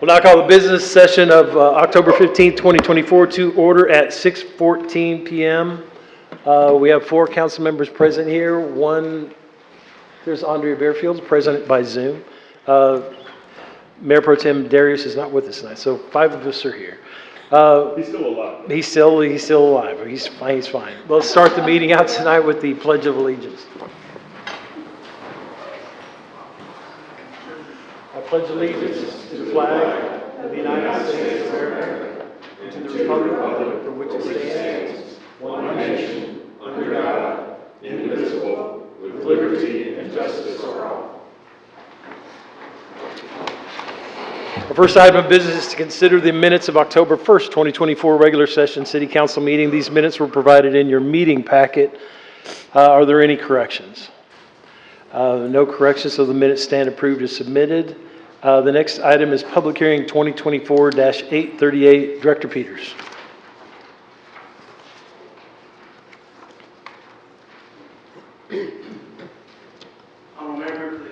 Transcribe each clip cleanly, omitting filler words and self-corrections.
We'll now call the business session of October 15th, 2024 to order at 6:14 p.m. We have 4 council members present here. There's Andrea Bearfield, present by Zoom. Mayor Pro Tem Darius is not with us tonight, so 5 of us are here. He's still alive. He's still alive. He's fine. Let's start the meeting out tonight with the Pledge of Allegiance. I pledge allegiance to the flag of the United States of America and to the republic for which it stands, one nation, under God, indivisible, with liberty and justice for all. Our first item of business is to consider the minutes of October 1st, 2024 regular session city council meeting. These minutes were provided in your meeting packet. Are there any corrections? No corrections, so the minutes stand approved as submitted. The next item is public hearing 2024-838. Director Peters.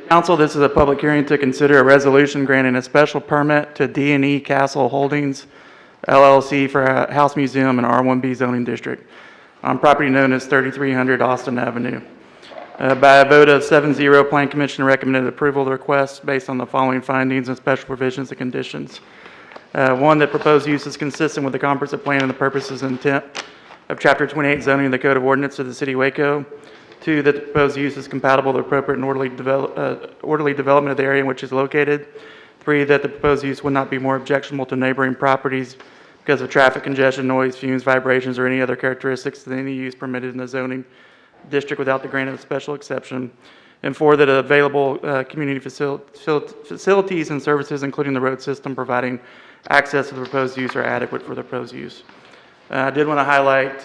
Council, this is a public hearing to consider a resolution granting a special permit to D&E Castle Holdings, LLC for a house museum in R1B zoning district on property known as 3300 Austin Avenue. By a vote of 7-0, Plan Commission recommended approval of the request based on the following findings and special provisions and conditions. 1, that proposed use is consistent with the comprehensive plan and the purposes and intent of Chapter 28 zoning of the Code of Ordinance of the City of Waco. 2, that the proposed use is compatible with appropriate and orderly development of the area in which it is located. 3, that the proposed use would not be more objectionable to neighboring properties because of traffic congestion, noise, fumes, vibrations, or any other characteristics than any use permitted in the zoning district without the grant of a special exception. And 4, that available community facilities and services, including the road system providing access to the proposed use, are adequate for the proposed use. I did want to highlight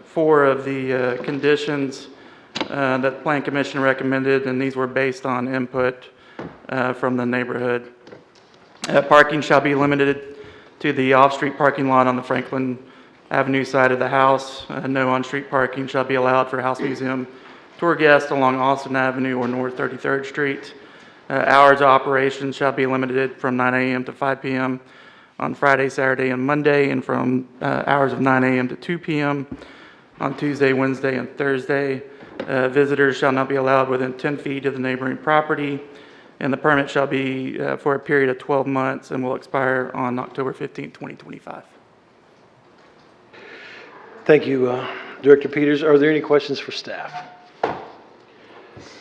4 of the conditions that the Plan Commission recommended, and these were based on input from the neighborhood. Parking shall be limited to the off-street parking lot on the Franklin Avenue side of the house. No on-street parking shall be allowed for house museum tour guests along Austin Avenue or North 33rd Street. Hours of operation shall be limited from 9 a.m. to 5 p.m. on Friday, Saturday, and Monday, and from hours of 9 a.m. to 2 p.m. on Tuesday, Wednesday, and Thursday. Visitors shall not be allowed within 10 feet of the neighboring property, and the permit shall be for a period of 12 months and will expire on October 15, 2025. Thank you, Director Peters. Are there any questions for staff?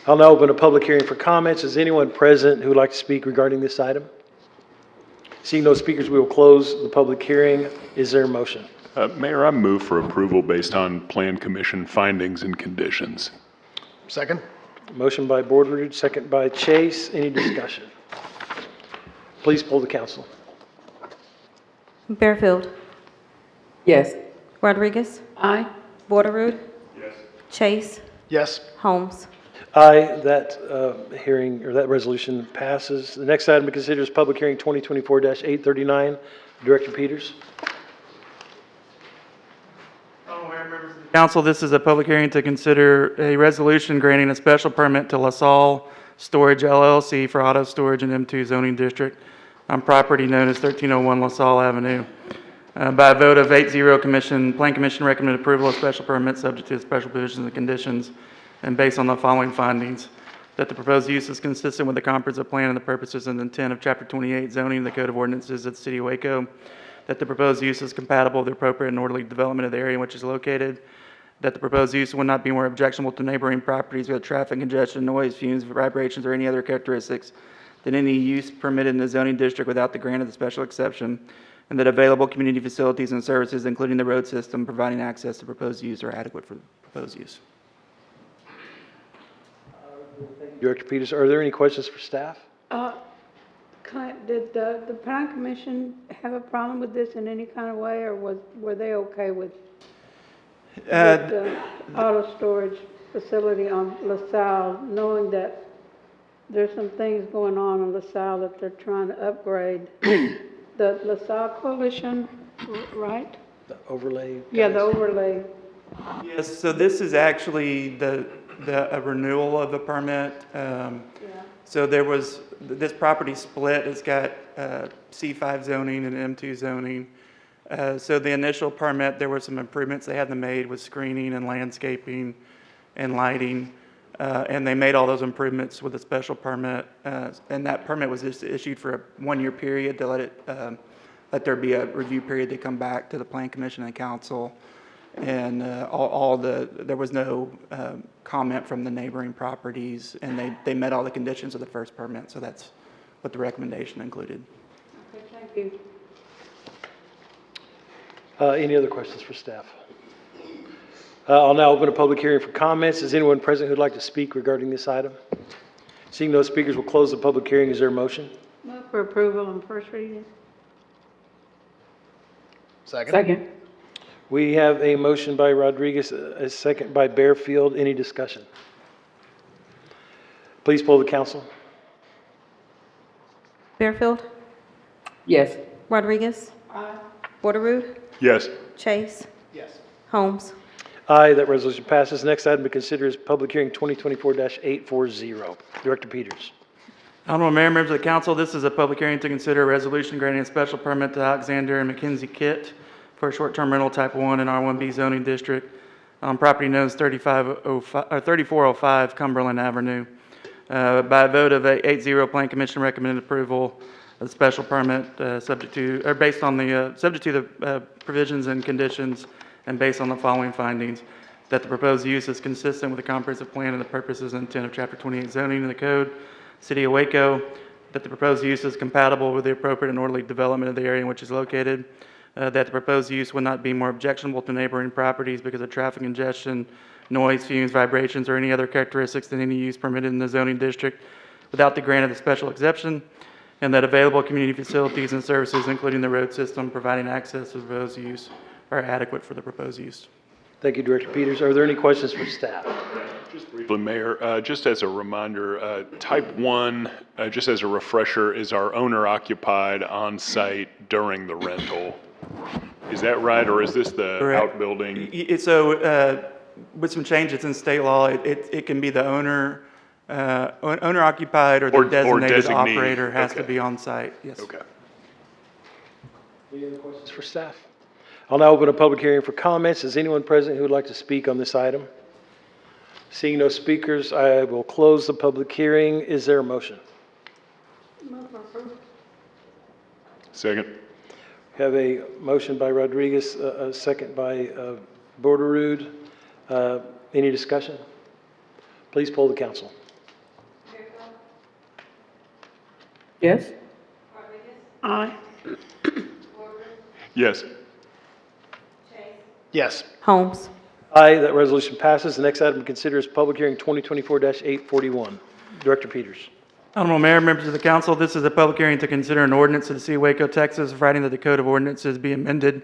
I'll now open a public hearing for comments. Is anyone present who would like to speak regarding this item? Seeing no speakers, we will close the public hearing. Is there a motion? Mayor, I move for approval based on Plan Commission findings and conditions. Second. Motion by Bordridge, second by Chase. Any discussion? Please poll the council. Bearfield. Yes. Rodriguez. Aye. Borderood. Yes. Chase. Yes. Holmes. Aye, that hearing or that resolution passes. The next item to consider is public hearing 2024-839. Director Peters. Council, this is a public hearing to consider a resolution granting a special permit to LaSalle Storage LLC for auto storage in M2 zoning district on property known as 1301 LaSalle Avenue. By a vote of 8-0, Plan Commission recommended approval of special permit subject to the special provisions and conditions and based on the following findings: that the proposed use is consistent with the comprehensive plan and the purposes and intent of Chapter 28 zoning of the Code of Ordinances of the City of Waco, that the proposed use is compatible with the appropriate and orderly development of the area in which it is located, that the proposed use would not be more objectionable to neighboring properties with traffic congestion, noise, fumes, vibrations, or any other characteristics than any use permitted in the zoning district without the grant of the special exception, and that available community facilities and services, including the road system providing access to proposed use, are adequate for the proposed use. Director Peters, are there any questions for staff? Did the Plan Commission have a problem with this in any kind of way, or were they okay with the auto storage facility on LaSalle, knowing that there's some things going on LaSalle that they're trying to upgrade? The LaSalle Coalition, right? The overlay? Yeah, the overlay. Yes, so this is actually a renewal of the permit. So there was, this property split, it's got C5 zoning and M2 zoning. So the initial permit, there were some improvements they had to made with screening and landscaping and lighting. And they made all those improvements with a special permit. And that permit was just issued for a one-year period to let there be a review period to come back to the Plan Commission and Council. And there was no comment from the neighboring properties, and they met all the conditions of the first permit, so that's what the recommendation included. Okay, thank you. Any other questions for staff? I'll now open a public hearing for comments. Is anyone present who'd like to speak regarding this item? Seeing no speakers, we'll close the public hearing. Is there a motion? Move for approval on first reading. Second. We have a motion by Rodriguez, a second by Bearfield. Any discussion? Please poll the council. Bearfield, Yes. Rodriguez, Borderoud, Yes. Chase. Holmes. Aye, that resolution passes. Next item to consider is public hearing 2024-840. Director Peters. Honorable Mayor, members of the council, this is a public hearing to consider a resolution granting a special permit to Alexander and Mackenzie Kit for a short-term rental type 1 in R1B zoning district on property known as 3405 Cumberland Avenue. By a vote of 8-0, Plan Commission recommended approval of the special permit subject to the provisions and conditions and based on the following findings: that the proposed use is consistent with the comprehensive plan and the purposes and intent of Chapter 28 zoning in the code, City of Waco, that the proposed use is compatible with the appropriate and orderly development of the area in which it's located, that the proposed use would not be more objectionable to neighboring properties because of traffic congestion, noise, fumes, vibrations, or any other characteristics than any use permitted in the zoning district without the grant of the special exception, and that available community facilities and services, including the road system providing access to the proposed use, are adequate for the proposed use. Thank you, Director Peters. Are there any questions for staff? Just briefly, Mayor, just as a reminder, type 1, just as a refresher, is our owner occupied on site during the rental. Is that right, or is this the Correct. outbuilding? So with some changes in state law, it can be the owner occupied or the Or designated designee. operator has to Okay. be on site. Yes. Okay. Any other questions for staff? I'll now open a public hearing for comments. Is anyone present who would like to speak on this item? Seeing no speakers, I will close the public hearing. Is there a motion? Move for approval. Second. Have a motion by Rodriguez, a second by Borderoud. Any discussion? Please poll the council. Yes. Aye. Yes. Yes. Holmes. Aye, that resolution passes. The next item to consider is public hearing 2024-841. Director Peters. Honorable Mayor, members of the council, this is a public hearing to consider an ordinance of the City of Waco, Texas, providing that the Code of Ordinances be amended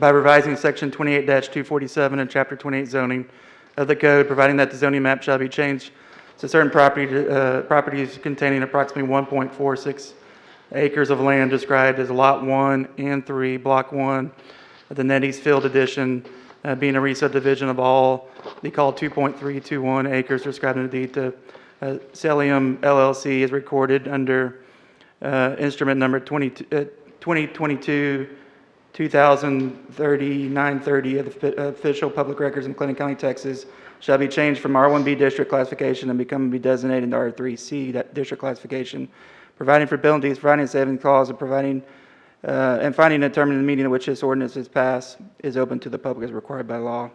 by revising Section 28-247 and Chapter 28 zoning of the code, providing that the zoning map shall be changed to certain properties containing approximately 1.46 acres of land described as Lot 1 and 3, Block 1 of the Netties Field Edition, being a re-subdivision of all the called 2.321 acres described in the deed to Celium LLC is recorded under instrument number 2022-2030-930 of the official public records in Clinton County, Texas, shall be changed from R1B district classification and be designated into R3C district classification, providing for penalties, providing a saving clause, and providing and finding and determining the meeting in which this ordinance is passed is open to the public as required by law.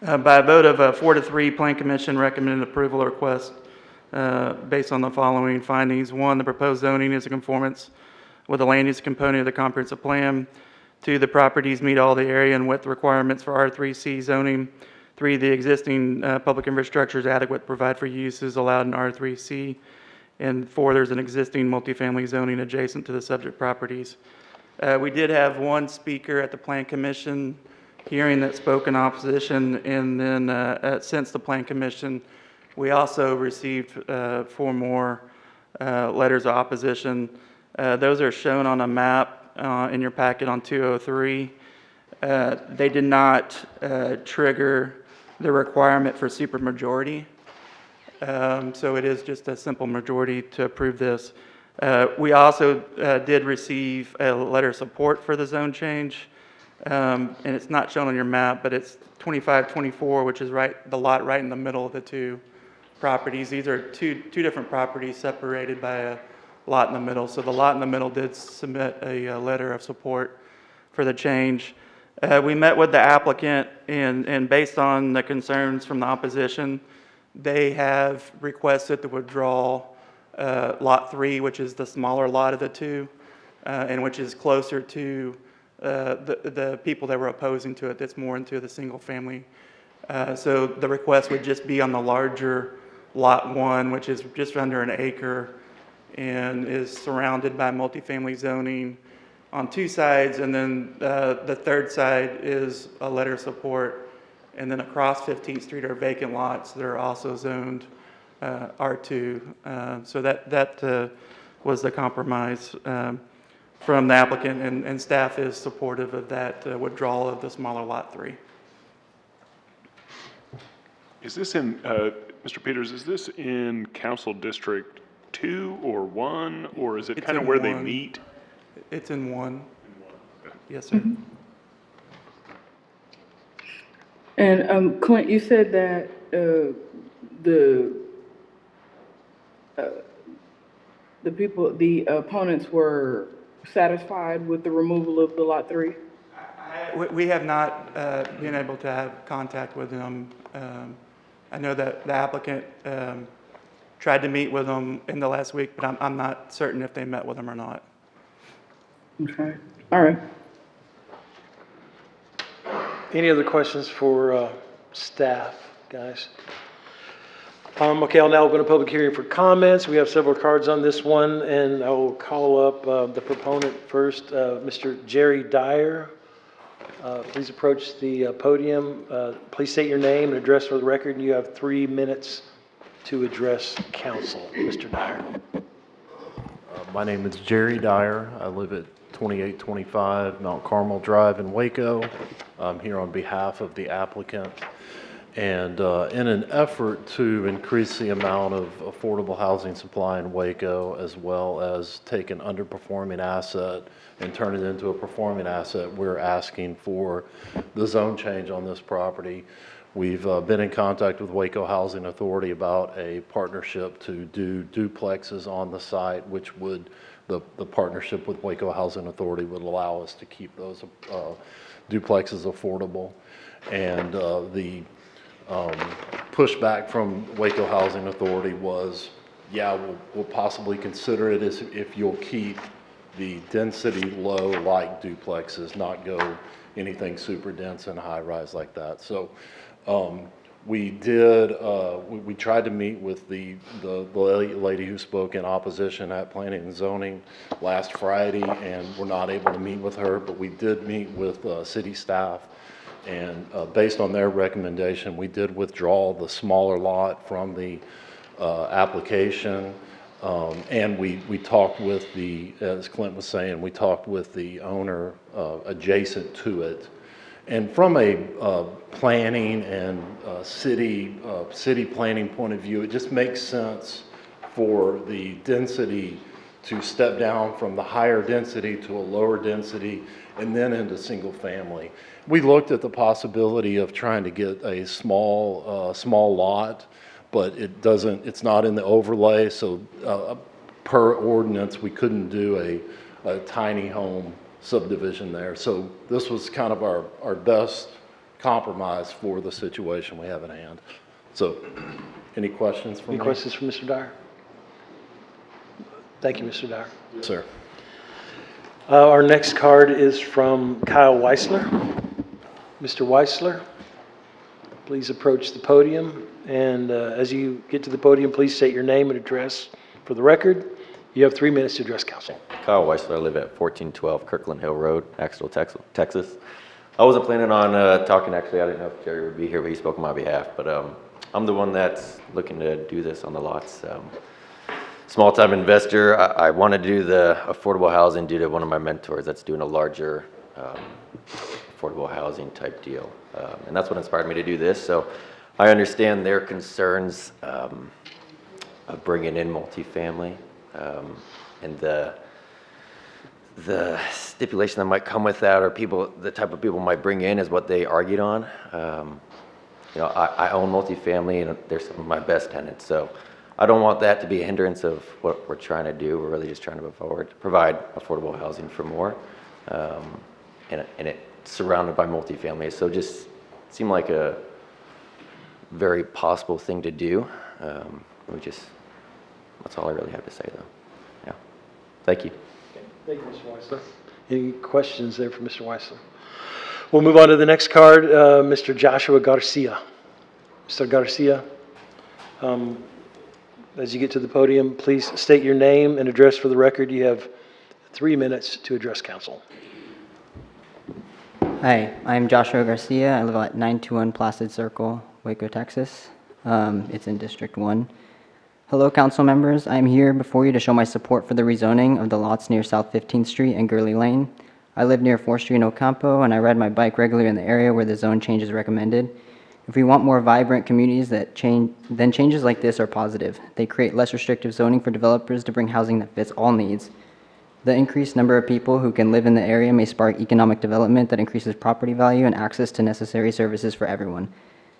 By a vote of 4-3, Plan Commission recommended approval of request based on the following findings. 1, the proposed zoning is in conformance with the land use component of the comprehensive plan. 2, the properties meet all the area and width requirements for R3C zoning. 3, the existing public infrastructure is adequate to provide for uses allowed in R3C. And 4, there's an existing multifamily zoning adjacent to the subject properties. We did have one speaker at the Plan Commission hearing that spoke in opposition, and then since the Plan Commission, we also received 4 more letters of opposition. Those are shown on a map in your packet on 203. They did not trigger the requirement for supermajority. So it is just a simple majority to approve this. We also did receive a letter of support for the zone change, and it's not shown on your map, but it's 2524, which is the lot right in the middle of the two properties. These are two different properties separated by a lot in the middle. So the lot in the middle did submit a letter of support for the change. We met with the applicant, and based on the concerns from the opposition, they have requested to withdraw Lot 3, which is the smaller lot of the two, and which is closer to the people that were opposing to it, that's more into the single family. So the request would just be on the larger Lot 1, which is just under an acre and is surrounded by multifamily zoning on two sides, and then the third side is a letter of support. And then across 15th Street are vacant lots that are also zoned R2. So that was the compromise from the applicant, and staff is supportive of that withdrawal of the smaller Lot 3. Is this in, Mr. Peters, is this in Council District 2 or 1, or is it It's kind of in where they 1. meet? It's in 1. Yes, sir. And Clint, you said that the opponents were satisfied with the removal of the Lot 3? We have not been able to have contact with them. I know that the applicant tried to meet with them in the last week, but I'm not certain if they met with them or not. Okay, all right. Any other questions for staff, guys? Okay, I'll now open a public hearing for comments. We have several cards on this one, and I will call up the proponent first, Mr. Jerry Dyer. Please approach the podium. Please state your name and address for the record, and you have 3 minutes to address council. Mr. Dyer. My name is Jerry Dyer. I live at 2825 Mount Carmel Drive in Waco. I'm here on behalf of the applicant. And in an effort to increase the amount of affordable housing supply in Waco, as well as take an underperforming asset and turn it into a performing asset, we're asking for the zone change on this property. We've been in contact with Waco Housing Authority about a partnership to do duplexes on the site, which would, the partnership with Waco Housing Authority would allow us to keep those duplexes affordable. And the pushback from Waco Housing Authority was, yeah, we'll possibly consider it as if you'll keep the density low like duplexes, not go anything super dense and high rise like that. So we did, we tried to meet with the lady who spoke in opposition at Planning and Zoning last Friday, and we're not able to meet with her, but we did meet with city staff. And based on their recommendation, we did withdraw the smaller lot from the application. And we talked with as Clint was saying, we talked with the owner adjacent to it. And from a planning and city planning point of view, it just makes sense for the density to step down from the higher density to a lower density and then into single family. We looked at the possibility of trying to get a small lot, but it's not in the overlay, so per ordinance, we couldn't do a tiny home subdivision there. So this was kind of our best compromise for the situation we have at hand. So any questions from me? Any questions for Mr. Dyer? Thank you, Mr. Dyer. Yes, sir. Our next card is from Kyle Weissler. Mr. Weissler, please approach the podium. And as you get to the podium, please state your name and address for the record. You have 3 minutes to address council. Kyle Weissler, I live at 1412 Kirkland Hill Road, Axtell, Texas. I wasn't planning on talking, actually. I didn't know if Jerry would be here, but he spoke on my behalf. But I'm the one that's looking to do this on the lots. Small-time investor. I want to do the affordable housing due to one of my mentors that's doing a larger affordable housing type deal. And that's what inspired me to do this. So I understand their concerns of bringing in multifamily, and the stipulation that might come with that, or the type of people might bring in, is what they argued on. I own multifamily, and they're some of my best tenants, so I don't want that to be a hindrance of what we're trying to do. We're really just trying to move forward, provide affordable housing for more, and it's surrounded by multifamily, so just seemed like a very possible thing to do. That's all I really have to say, though. Yeah, thank you. Thank you, Mr. Weissler. Any questions there for Mr. Weissler? We'll move on to the next card, Mr. Joshua Garcia. Mr. Garcia, as you get to the podium, please state your name and address for the record. You have 3 minutes to address council. Hi, I'm Joshua Garcia. I live at 921 Placid Circle, Waco, Texas. It's in District 1. Hello, council members. I'm here before you to show my support for the rezoning of the lots near South 15th Street and Gurley Lane. I live near 4th Street in Ocampo, and I ride my bike regularly in the area where the zone change is recommended. If we want more vibrant communities then changes like this are positive. They create less restrictive zoning for developers to bring housing that fits all needs. The increased number of people who can live in the area may spark economic development that increases property value and access to necessary services for everyone.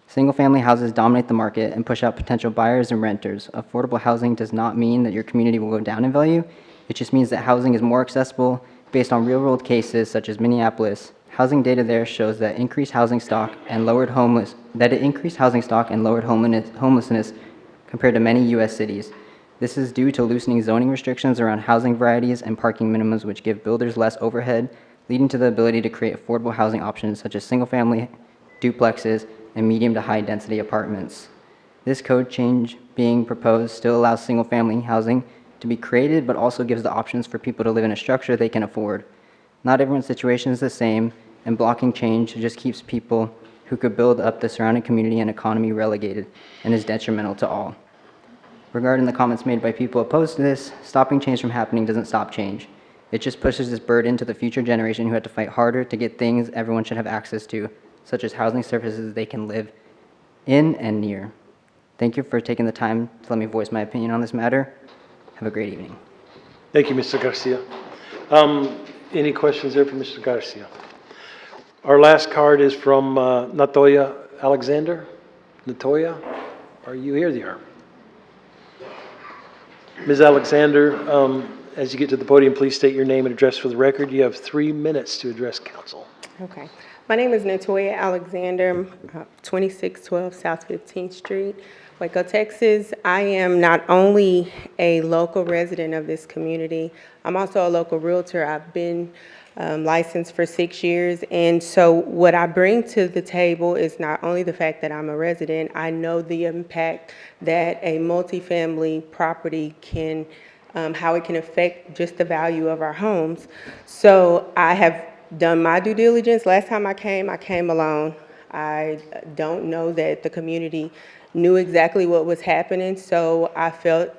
Single-family houses dominate the market and push out potential buyers and renters. Affordable housing does not mean that your community will go down in value. It just means that housing is more accessible based on real-world cases such as Minneapolis. Housing data there shows that increased housing stock and lowered homelessness compared to many U.S. cities. This is due to loosening zoning restrictions around housing varieties and parking minimums, which give builders less overhead, leading to the ability to create affordable housing options such as single-family duplexes and medium to high density apartments. This code change being proposed still allows single-family housing to be created, but also gives the options for people to live in a structure they can afford. Not everyone's situation is the same, and blocking change just keeps people who could build up the surrounding community and economy relegated and is detrimental to all. Regarding the comments made by people opposed to this, stopping change from happening doesn't stop change. It just pushes this burden to the future generation who had to fight harder to get things everyone should have access to, such as housing services they can live in and near. Thank you for taking the time to let me voice my opinion on this matter. Have a great evening. Thank you, Mr. Garcia. Any questions there for Mr. Garcia? Our last card is from Natoya Alexander. Natoya, are you here? There. Ms. Alexander, as you get to the podium, please state your name and address for the record. You have 3 minutes to address council. Okay. My name is Natoya Alexander, 2612 South 15th Street, Waco, Texas. I am not only a local resident of this community, I'm also a local realtor. I've been licensed for 6 years, and so what I bring to the table is not only the fact that I'm a resident, I know the impact that a multifamily property can, how it can affect just the value of our homes. So I have done my due diligence. Last time I came alone. I don't know that the community knew exactly what was happening, so I felt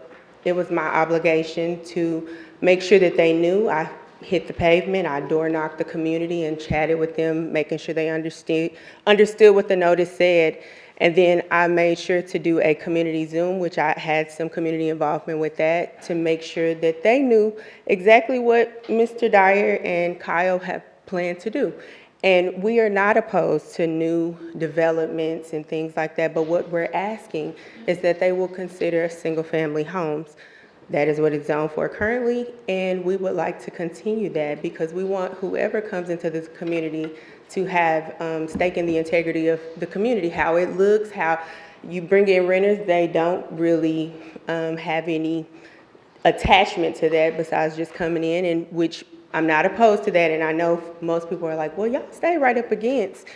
it was my obligation to make sure that they knew. I hit the pavement, I door knocked the community and chatted with them, making sure they understood what the notice said. And then I made sure to do a community Zoom, which I had some community involvement with that, to make sure that they knew exactly what Mr. Dyer and Kyle have planned to do. And we are not opposed to new developments and things like that, but what we're asking is that they will consider single-family homes. That is what it's zoned for currently, and we would like to continue that because we want whoever comes into this community to have stake in the integrity of the community, how it looks, how you bring in renters, they don't really have any attachment to that besides just coming in, and which I'm not opposed to that, and I know most people are like, well, y'all stay right up against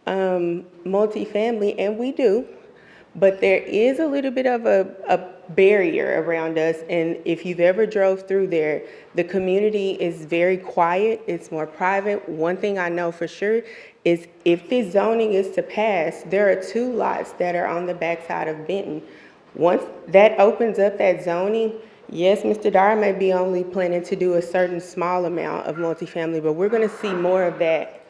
multifamily, and we do. But there is a little bit of a barrier around us, and if you've ever drove through there, the community is very quiet, it's more private. One thing I know for sure is if this zoning is to pass, there are 2 lots that are on the backside of Benton. Once that opens up that zoning, yes, Mr. Dyer may be only planning to do a certain small amount of multifamily, but we're gonna see more of that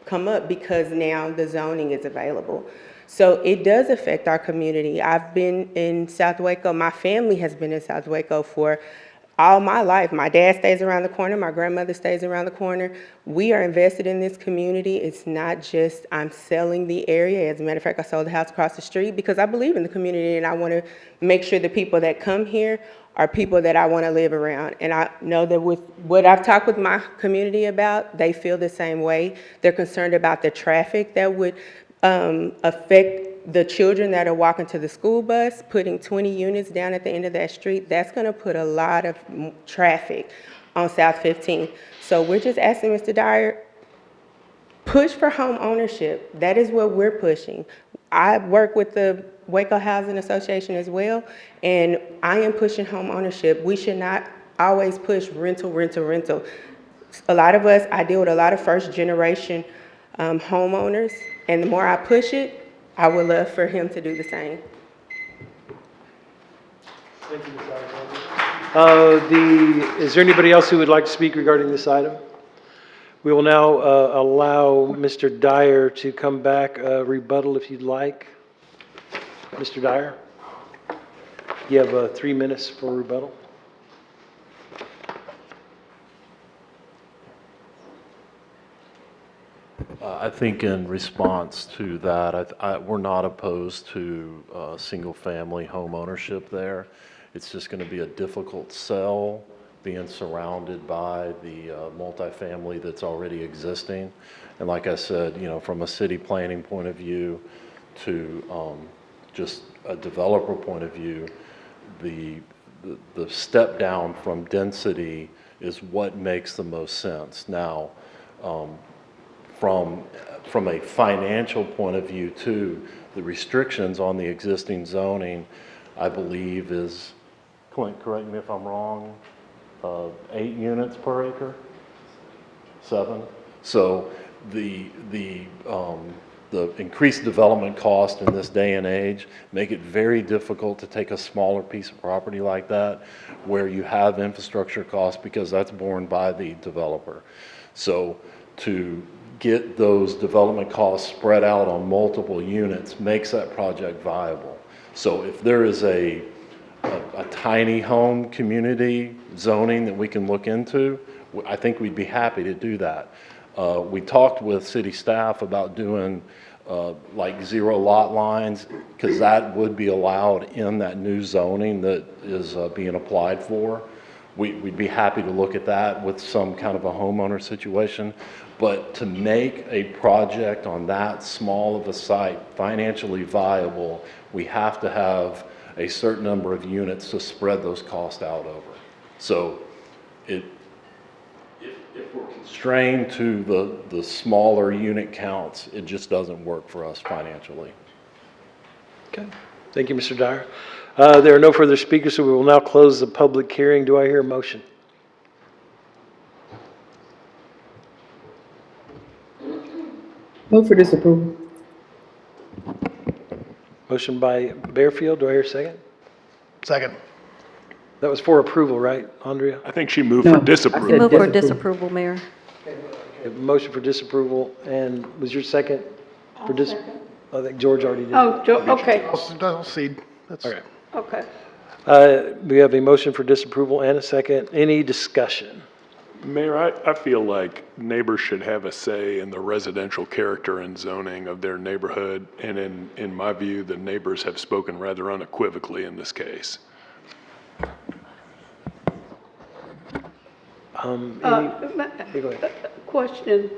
come up because now the zoning is available. So it does affect our community. I've been in South Waco. My family has been in South Waco for all my life. My dad stays around the corner. My grandmother stays around the corner. We are invested in this community. It's not just I'm selling the area. As a matter of fact, I sold the house across the street because I believe in the community and I want to make sure the people that come here are people that I want to live around. And I know that with what I've talked with my community about, they feel the same way. They're concerned about the traffic that would affect the children that are walking to the school bus. Putting 20 units down at the end of that street, that's going to put a lot of traffic on South 15. So we're just asking Mr. Dyer, push for home ownership. That is what we're pushing. I work with the Waco Housing Association as well, and I am pushing home ownership. We should not always push rental, rental, rental. A lot of us, I deal with a lot of first generation homeowners, and the more I push it, I would love for him to do the same. Thank you, Ms. Alexander. Is there anybody else who would like to speak regarding this item? We will now allow Mr. Dyer to come back, rebuttal if you'd like. Mr. Dyer, you have 3 minutes for rebuttal. I think in response to that, we're not opposed to single-family home ownership there. It's just going to be a difficult sell, being surrounded by the multifamily that's already existing. And like I said, you know, from a city planning point of view to just a developer point of view, the step down from density is what makes the most sense. Now, from a financial point of view too, the restrictions on the existing zoning, I believe is, Clint, correct me if I'm wrong, 8 units per acre? 7? So the increased development cost in this day and age make it very difficult to take a smaller piece of property like that where you have infrastructure costs because that's borne by the developer. So to get those development costs spread out on multiple units makes that project viable. So if there is a tiny home community zoning that we can look into, I think we'd be happy to do that. We talked with city staff about doing like 0 lot lines, because that would be allowed in that new zoning that is being applied for. We'd be happy to look at that with some kind of a homeowner situation. But to make a project on that small of a site financially viable, we have to have a certain number of units to spread those costs out over. So if we're constrained to the smaller unit counts, it just doesn't work for us financially. Okay. Thank you, Mr. Dyer. There are no further speakers, so we will now close the public hearing. Do I hear a motion? Move for disapproval. Motion by Bearfield. Do I hear a second? Second. That was for approval, right, Andrea? I think she moved No, for I disapproval. said Move for disapproval. disapproval, Mayor. Motion for disapproval, and was your second for dis? I think George already did. Oh, okay, I'll cede. That's Okay. okay. We have a motion for disapproval and a second. Any discussion? Mayor, I feel like neighbors should have a say in the residential character and zoning of their neighborhood. And in my view, the neighbors have spoken rather unequivocally in this case. Go ahead. Question,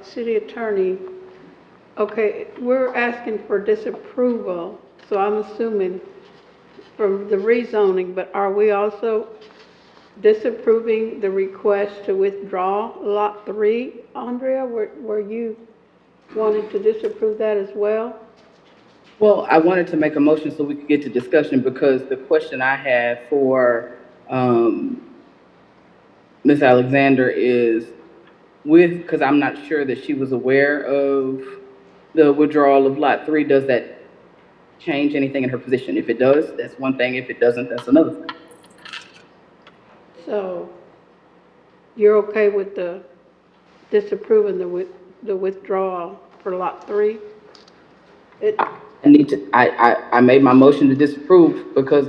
City Attorney. Okay, we're asking for disapproval, so I'm assuming from the rezoning, but are we also disapproving the request to withdraw Lot 3? Andrea, were you wanting to disapprove that as well? Well, I wanted to make a motion so we could get to discussion because the question I had for Ms. Alexander is because I'm not sure that she was aware of the withdrawal of Lot 3, does that change anything in her position? If it does, that's one thing. If it doesn't, that's another thing. So you're okay with the disapproving the withdrawal for Lot 3? I made my motion to disapprove because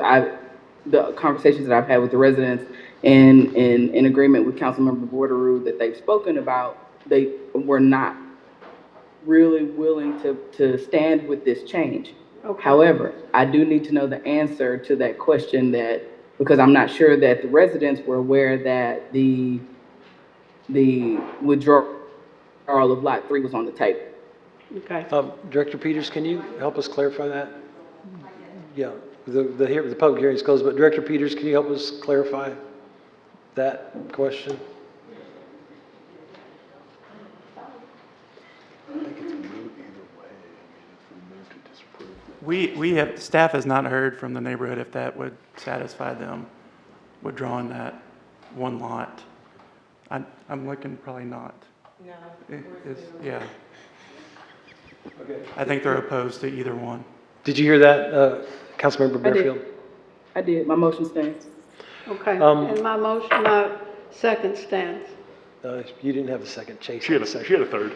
the conversations that I've had with the residents and in agreement with Councilmember Bordereau that they've spoken about, they were not really willing to stand with this change. Okay. However, I do need to know the answer to that question because I'm not sure that the residents were aware that the withdrawal of Lot 3 was on the table. Okay. Director Peters, can you help us clarify that? Yeah, the public hearing is closed, but Director Peters, can you help us clarify that question? Staff has not heard from the neighborhood if that would satisfy them withdrawing that one lot. I'm looking, probably not. No. Yeah. Okay. I think they're opposed to either one. Did you hear that, Councilmember Bearfield? I did. My motion stands. Okay, and my second stands. You didn't have a second, Chase. She had a third.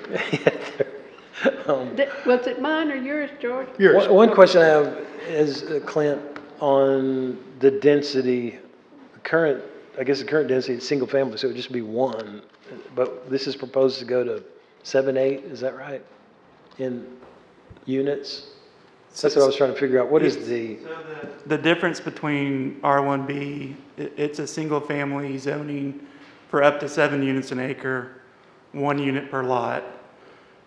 Was it mine or yours, George? Yours. One question I have is, Clint, on the density, the current density is single family, so it would just be one. But this is proposed to go to 7, 8, is that right? In units? That's what I was trying to figure out. What is the? The difference between R1B, it's a single-family zoning for up to 7 units an acre, 1 unit per lot.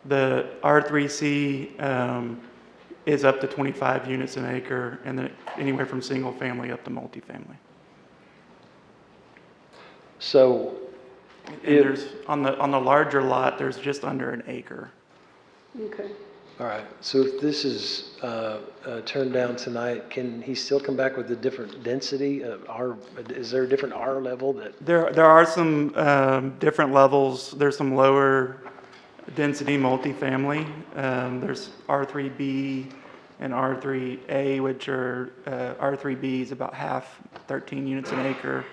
The R3C is up to 25 units an acre, and then anywhere from single-family up to multifamily. So, And there's, on the larger lot, there's just under an acre. Okay. all right, so if this is turned down tonight, can he still come back with a different density? Is there a different R level that? There are some different levels. There's some lower density multifamily. There's R3B and R3A, which are, R3B is about half, 13 units an acre.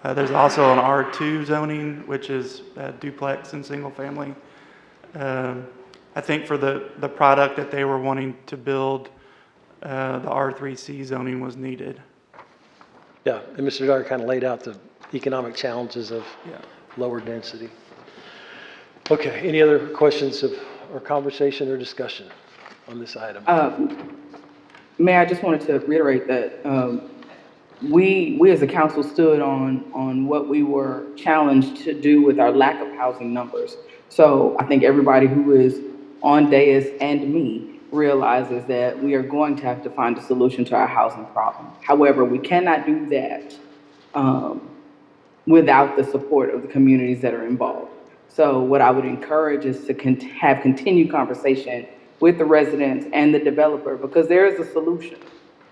There's also an R2 zoning, which is duplex and single family. I think for the product that they were wanting to build, the R3C zoning was needed. Yeah, and Mr. Dyer kind of laid out the economic challenges of lower density. Okay, any other questions or conversation or discussion on this item? Mayor, I just wanted to reiterate that we as a council stood on what we were challenged to do with our lack of housing numbers. So I think everybody who is on dais and me realizes that we are going to have to find a solution to our housing problem. However, we cannot do that without the support of the communities that are involved. So what I would encourage is to have continued conversation with the residents and the developer, because there is a solution,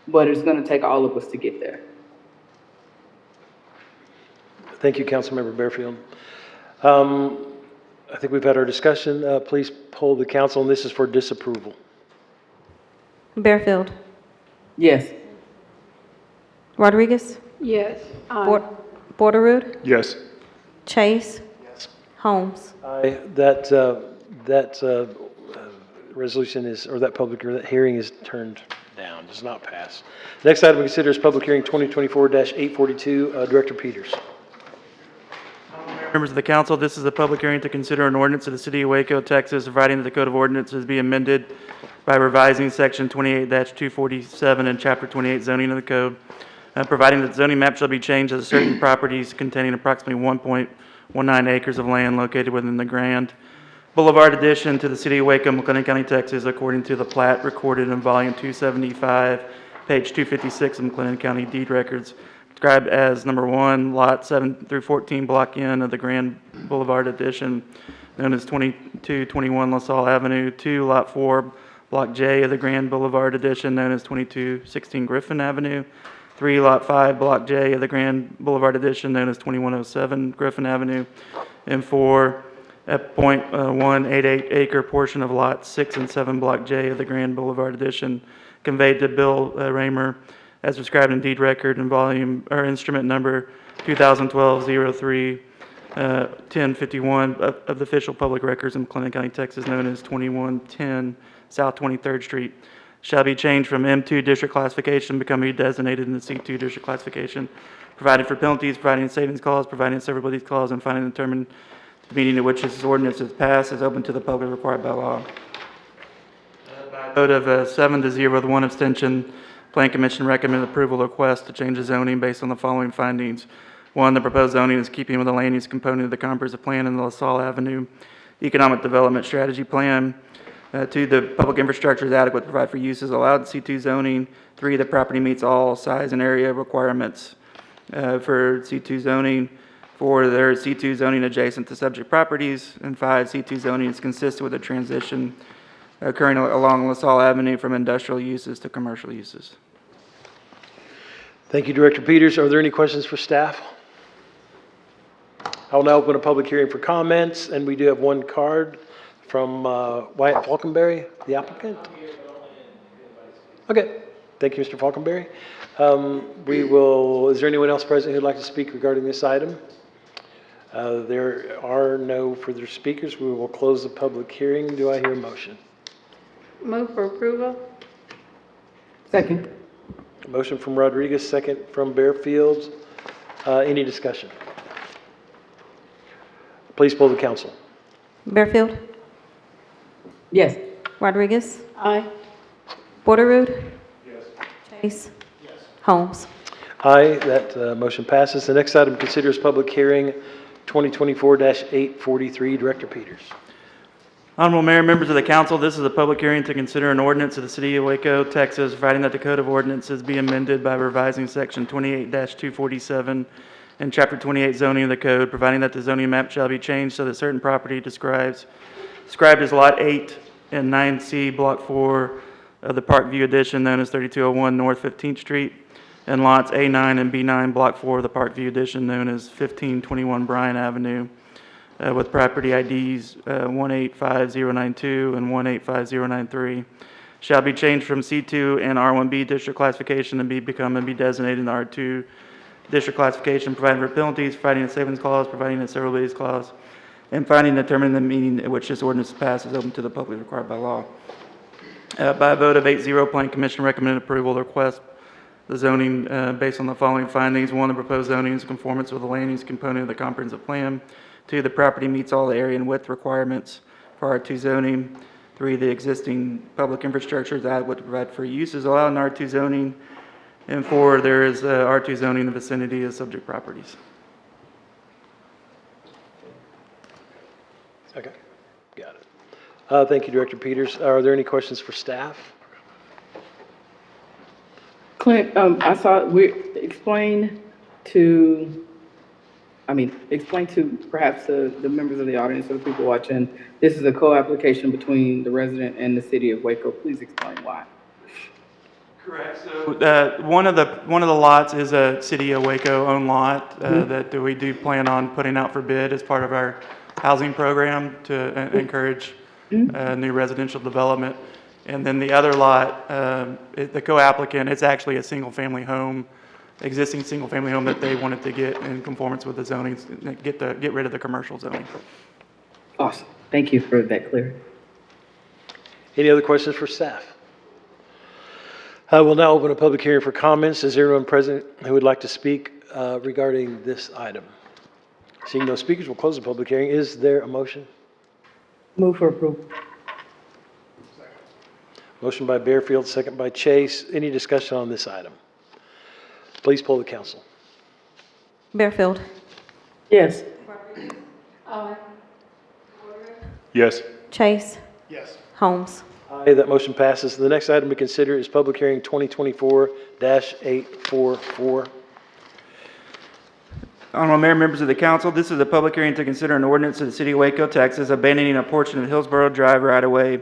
but it's going to take all of us to get there. Thank you, Councilmember Bearfield. I think we've had our discussion. Please poll the council, and this is for disapproval. Bearfield. Yes. Rodriguez. Yes. Aye. Bordereau. Yes. Chase. Holmes. Aye. That resolution is, or that public hearing is turned down, does not pass. Next item we consider is public hearing 2024-842. Director Peters. Members of the council, this is a public hearing to consider an ordinance of the city of Waco, Texas, providing that the code of ordinances be amended by revising section 28-247 and chapter 28 zoning of the code, providing that the zoning map shall be changed as certain properties containing approximately 1.19 acres of land located within the Grand Boulevard addition to the city of Waco, McLennan County, Texas, according to the plat recorded in volume 275, page 256 of McLennan County deed records, described as number 1, lot 7 through 14, block N of the Grand Boulevard addition, known as 2221 LaSalle Avenue. 2, lot 4, block J of the Grand Boulevard addition, known as 2216 Griffin Avenue. 3, lot 5, block J of the Grand Boulevard addition, known as 2107 Griffin Avenue. And 4, a .188 acre portion of lot 6 and 7, block J of the Grand Boulevard addition, conveyed to Bill Raymer as described in deed record in volume or instrument number 2012-03, 1051 of the official public records in McLennan County, Texas, known as 2110 South 23rd Street, shall be changed from M2 district classification, becoming designated in the C2 district classification, provided for penalties, providing a savings clause, providing a severability clause, and finally determined the meeting at which this ordinance is passed is open to the public required by law. By a vote of 7-0 with one abstention, Plan Commission recommended approval of request to change the zoning based on the following findings. One, the proposed zoning is keeping with the land use component of the comprehensive plan in the LaSalle Avenue Economic Development Strategy Plan. Two, the public infrastructure is adequate to provide for uses allowed in C2 zoning. Three, the property meets all size and area requirements for C2 zoning. Four, there is C2 zoning adjacent to subject properties. And five, C2 zoning is consistent with the transition occurring along LaSalle Avenue from industrial uses to commercial uses. Thank you, Director Peters. Are there any questions for staff? I will now open a public hearing for comments, and we do have one card from Wyatt Falconberry, the applicant. Okay, thank you, Mr. Falconberry. Is there anyone else present who'd like to speak regarding this item? There are no further speakers. We will close the public hearing. Do I hear a motion? Move for approval? Second. A motion from Rodriguez, second from Bearfield. Any discussion? Please poll the council. Bearfield, Yes. Rodriguez, Aye. Porterud, Chase, Holmes. Aye, that motion passes. The next item considers public hearing 2024-843. Director Peters. Honorable Mayor, members of the council, this is a public hearing to consider an ordinance of the City of Waco, Texas, providing that the Code of Ordinances be amended by revising Section 28-247 and Chapter 28 zoning of the code, providing that the zoning map shall be changed so that certain property described as Lot 8 and 9C, Block 4 of the Parkview Addition, known as 3201 North 15th Street, and lots A9 and B9, Block 4 of the Parkview Addition, known as 1521 Bryan Avenue, with property IDs 185092 and 185093, shall be changed from C2 and R1B district classification and be designated in the R2 district classification, providing for penalties, providing a savings clause, providing a severability clause, and finally determining the meeting at which this ordinance passes open to the public required by law. By a vote of 8-0, Plan Commission recommended approval of the request. The zoning based on the following findings. One, the proposed zoning is in conformance with the land use component of the comprehensive plan. Two, the property meets all the area and width requirements for R2 zoning. Three, the existing public infrastructure is adequate to provide for uses allowed in R2 zoning. And four, there is R2 zoning in the vicinity of subject properties. Okay, got it. Thank you, Director Peters. Are there any questions for staff? Clint, I saw, explain to perhaps the members of the audience or the people watching, this is a co-application between the resident and the City of Waco. Please explain why. Correct. So one of the lots is a City of Waco owned lot that we do plan on putting out for bid as part of our housing program to encourage new residential development. And then the other lot, the co-applicant, it's actually a single-family home, existing single-family home that they wanted to get in conformance with the zoning, get rid of the commercial zoning. Awesome. Thank you for that clarity. Any other questions for staff? I will now open a public hearing for comments. Is there anyone present who would like to speak regarding this item? Seeing no speakers, we'll close the public hearing. Is there a motion? Move for approval. Motion by Bearfield, second by Chase. Any discussion on this item? Please poll the council. Bearfield, Yes. Yes. Chase, Yes. Holmes. Aye, that motion passes. The next item to consider is public hearing 2024-844. Honorable Mayor, members of the council, this is a public hearing to consider an ordinance of the City of Waco, Texas, abandoning a portion of Hillsborough Drive right-of-way,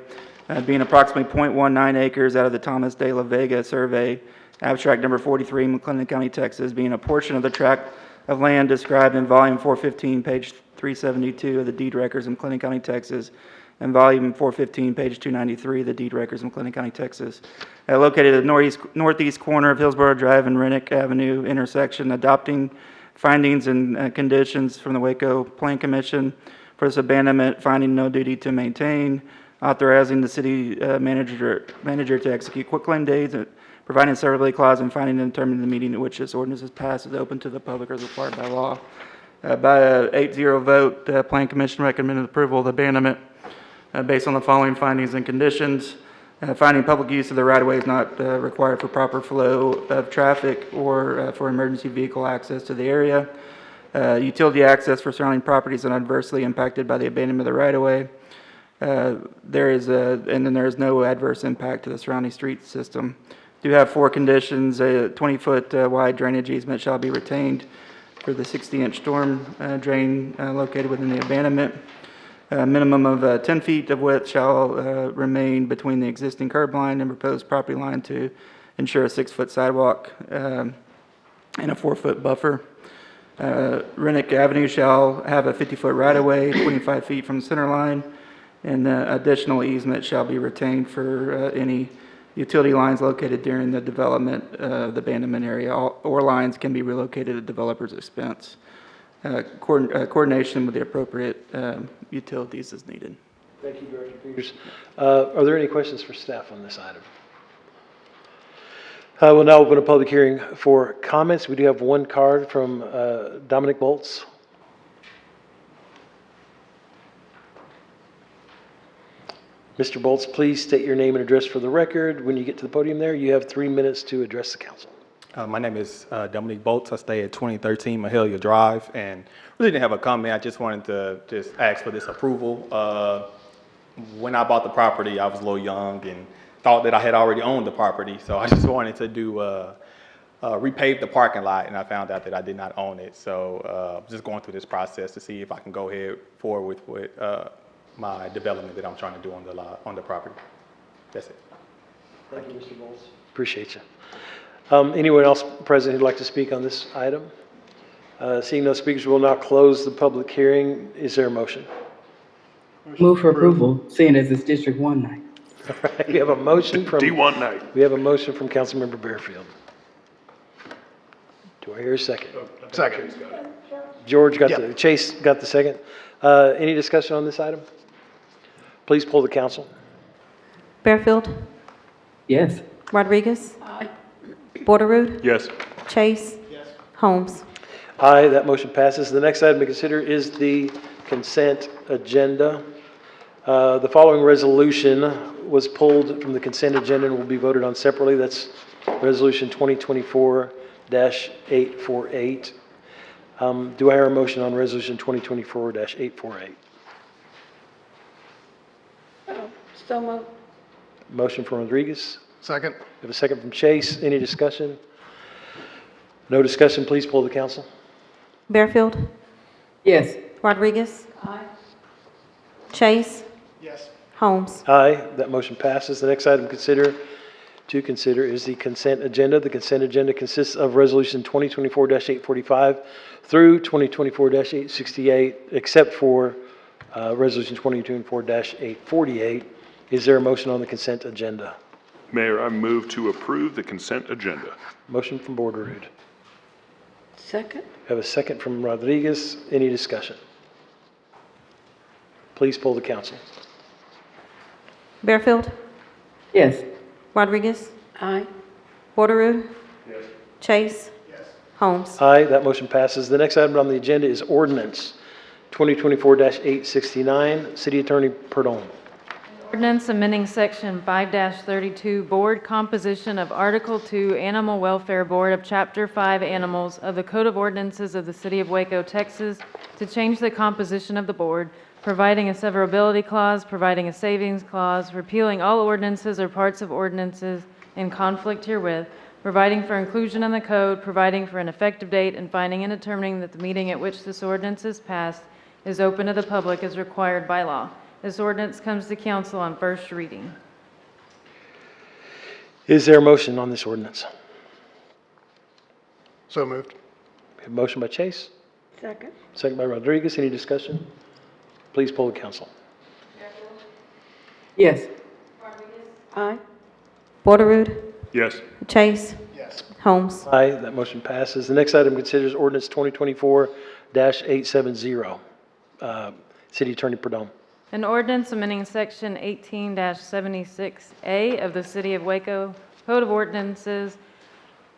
being approximately 0.19 acres out of the Thomas de la Vega survey, abstract number 43, McLennan County, Texas, being a portion of the tract of land described in volume 415, page 372 of the deed records in McLennan County, Texas, and volume 415, page 293 of the deed records in McLennan County, Texas. Located at the northeast corner of Hillsborough Drive and Rennick Avenue intersection, adopting findings and conditions from the Waco Plan Commission for this abandonment, finding no duty to maintain, authorizing the city manager to execute quitclaim deeds, providing a severability clause, and finding and determining the meeting at which this ordinance is passed is open to the public as required by law. By a 8-0 vote, the Plan Commission recommended approval of the abandonment based on the following findings and conditions. Finding public use of the right-of-way is not required for proper flow of traffic or for emergency vehicle access to the area. Utility access for surrounding properties is adversely impacted by the abandonment of the right-of-way. And then there is no adverse impact to the surrounding street system. Do have 4 conditions. A 20-foot wide drainage easement shall be retained for the 60-inch storm drain located within the abandonment. A minimum of 10 feet of width shall remain between the existing curb line and proposed property line to ensure a 6-foot sidewalk and a 4-foot buffer. Rennick Avenue shall have a 50-foot right-of-way, 25 feet from the center line, and additional easement shall be retained for any utility lines located during the development of the abandonment area, or lines can be relocated at developer's expense. Coordination with the appropriate utilities is needed. Thank you, Director Peters. Are there any questions for staff on this item? I will now open a public hearing for comments. We do have one card from Dominic Bolts. Mr. Bolts, please state your name and address for the record. When you get to the podium there, you have 3 minutes to address the council. My name is Dominic Bolts. I stay at 2013 Mahalia Drive, and really didn't have a comment. I just wanted to just ask for this approval. When I bought the property, I was a little young and thought that I had already owned the property, so I just wanted to do repave the parking lot, and I found out that I did not own it. So just going through this process to see if I can go ahead forward with my development that I'm trying to do on the lot, on the property. That's it. Thank you, Mr. Bolts. Appreciate you. Anyone else present who'd like to speak on this item? Seeing no speakers, we'll now close the public hearing. Is there a motion? Move for approval, seeing as it's District 1 night. All right, we have a motion from. D1 night. We have a motion from Councilmember Bearfield. Do I hear a second? Second. George got the, Chase got the second. Any discussion on this item? Please poll the council. Bearfield, Yes. Rodriguez. Borderood, Yes. Chase. Holmes. Aye, that motion passes. The next item to consider is the consent agenda. The following resolution was pulled from the consent agenda and will be voted on separately. That's Resolution 2024-848. Do I hear a motion on Resolution 2024-848? So moved. Motion from Rodriguez. Second. We have a second from Chase. Any discussion? No discussion. Please poll the council. Bearfield, Yes. Rodriguez. Chase. Yes. Holmes. Aye, that motion passes. The next item to consider is the consent agenda. The consent agenda consists of Resolution 2024-845 through 2024-868, except for Resolution 2024-848. Is there a motion on the consent agenda? Mayor, I move to approve the consent agenda. Motion from Borderood. Second? Have a second from Rodriguez. Any discussion? Please poll the council. Bearfield, Yes. Rodriguez. Aye. Borderood. Chase. Holmes. Aye, that motion passes. The next item on the agenda is ordinance 2024-869. City Attorney Perdon. Ordinance amending Section 5-32, Board Composition of Article 2, Animal Welfare Board of Chapter 5 Animals of the Code of Ordinances of the City of Waco, Texas, to change the composition of the board, providing a severability clause, providing a savings clause, repealing all ordinances or parts of ordinances in conflict herewith, providing for inclusion in the code, providing for an effective date, and finding and determining that the meeting at which this ordinance is passed is open to the public as required by law. This ordinance comes to council on first reading. Is there a motion on this ordinance? So moved. We have a motion by Chase, Second? second by Rodriguez. Any discussion? Please poll the council. Yes. Aye. Borderood. Yes. Chase. Holmes. Aye, that motion passes. The next item considers ordinance 2024-870. City Attorney Perdome. An ordinance amending Section 18-76A of the City of Waco Code of Ordinances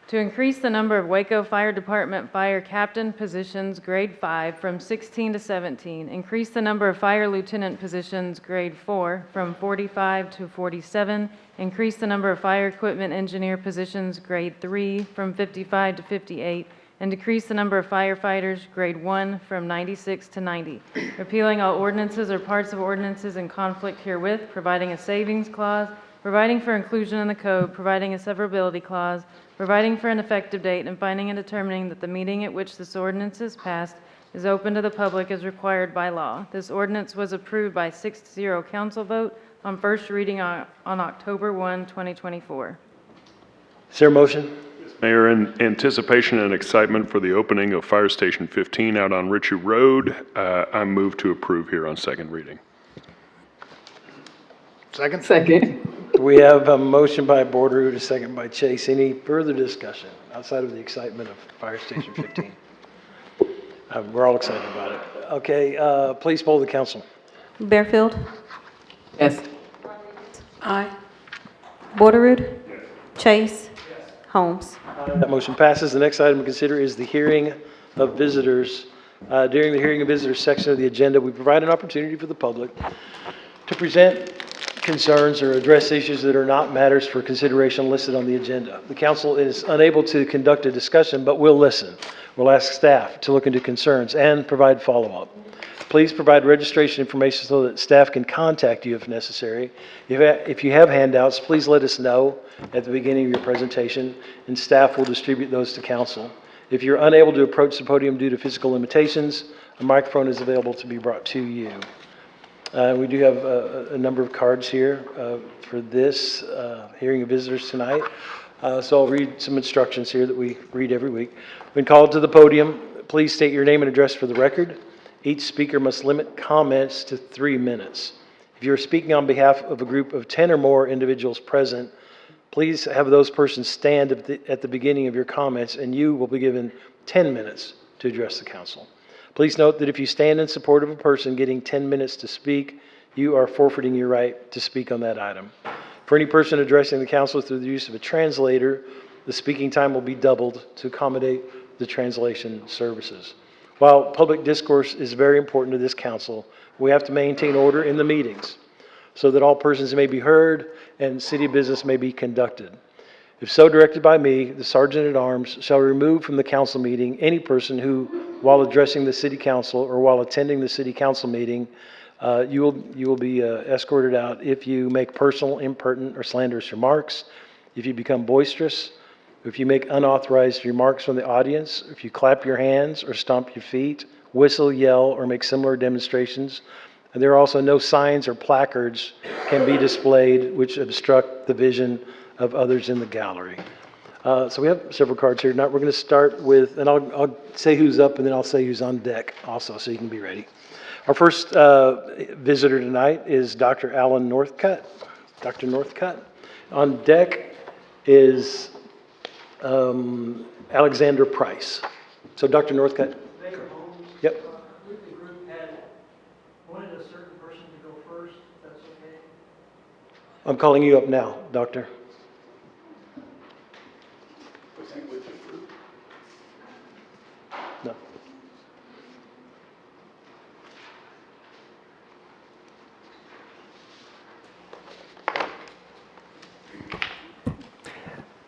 to increase the number of Waco Fire Department fire captain positions, grade 5, from 16 to 17, increase the number of fire lieutenant positions, grade 4, from 45 to 47, increase the number of fire equipment engineer positions, grade 3, from 55 to 58, and decrease the number of firefighters, grade 1, from 96 to 90, repealing all ordinances or parts of ordinances in conflict herewith, providing a savings clause, providing for inclusion in the code, providing a severability clause, providing for an effective date, and finding and determining that the meeting at which this ordinance is passed is open to the public as required by law. This ordinance was approved by 6-0 council vote on first reading on October 1, 2024. Is there a motion? Mayor, in anticipation and excitement for the opening of Fire Station 15 out on Ritchie Road, I move to approve here on second reading. Second? Second. We have a motion by Bordereau, a second by Chase. Any further discussion outside of the excitement of Fire Station 15? We're all excited about it. Okay, please poll the council. Bearfield. Yes. Aye. Borderoud. Chase. Holmes. That motion passes. The next item to consider is the hearing of visitors. During the hearing of visitors section of the agenda, we provide an opportunity for the public to present concerns or address issues that are not matters for consideration listed on the agenda. The council is unable to conduct a discussion, but will listen. We'll ask staff to look into concerns and provide follow-up. Please provide registration information so that staff can contact you if necessary. If you have handouts, please let us know at the beginning of your presentation, and staff will distribute those to council. If you're unable to approach the podium due to physical limitations, a microphone is available to be brought to you. We do have a number of cards here for this hearing of visitors tonight. So I'll read some instructions here that we read every week. When called to the podium, please state your name and address for the record. Each speaker must limit comments to 3 minutes. If you're speaking on behalf of a group of 10 or more individuals present, please have those persons stand at the beginning of your comments, and you will be given 10 minutes to address the council. Please note that if you stand in support of a person getting 10 minutes to speak, you are forfeiting your right to speak on that item. For any person addressing the council through the use of a translator, the speaking time will be doubled to accommodate the translation services. While public discourse is very important to this council, we have to maintain order in the meetings so that all persons may be heard and city business may be conducted. If so directed by me, the Sergeant at Arms shall remove from the council meeting any person who, while addressing the city council or while attending the city council meeting, you will be escorted out if you make personal, impertinent, or slanderous remarks, if you become boisterous, if you make unauthorized remarks from the audience, if you clap your hands or stomp your feet, whistle, yell, or make similar demonstrations. And there are also no signs or placards can be displayed which obstruct the vision of others in the gallery. So we have several cards here. Now we're going to start with, and I'll say who's up and then I'll say who's on deck also so you can be ready. Our first visitor tonight is Dr. Alan Northcutt. Dr. Northcutt. On deck is Alexander Price. So Dr. Northcutt. Yep. The group had wanted a certain person to go first, if that's okay. I'm calling you up now, Doctor. No.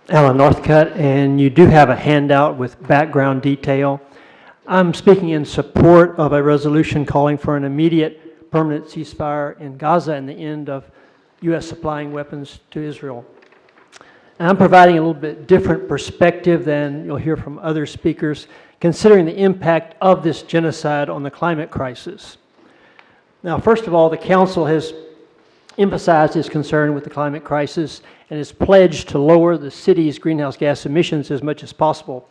Alan Northcutt, and you do have a handout with background detail. I'm speaking in support of a resolution calling for an immediate permanent ceasefire in Gaza and the end of U.S. supplying weapons to Israel. And I'm providing a little bit different perspective than you'll hear from other speakers, considering the impact of this genocide on the climate crisis. Now, first of all, the Council has emphasized its concern with the climate crisis and is pledged to lower the city's greenhouse gas emissions as much as possible.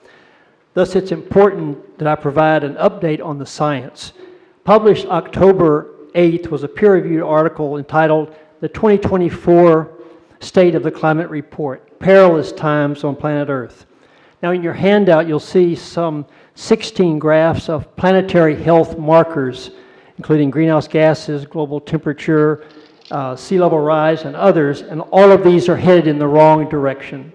Thus, it's important that I provide an update on the science. Published October 8th was a peer-reviewed article entitled The 2024 State of the Climate Report. perilous times on planet Earth. Now, in your handout, you'll see some 16 graphs of planetary health markers, including greenhouse gases, global temperature, sea level rise, and others, and all of these are headed in the wrong direction.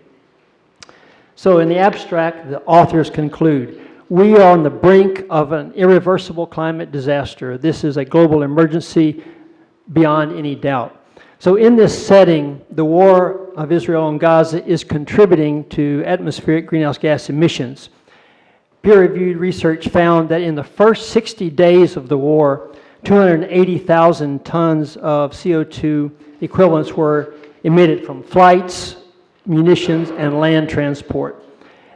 So in the abstract, the authors conclude, we are on the brink of an irreversible climate disaster. This is a global emergency beyond any doubt. So in this setting, the war of Israel and Gaza is contributing to atmospheric greenhouse gas emissions. Peer-reviewed research found that in the first 60 days of the war, 280,000 tons of CO2 equivalents were emitted from flights, munitions, and land transport.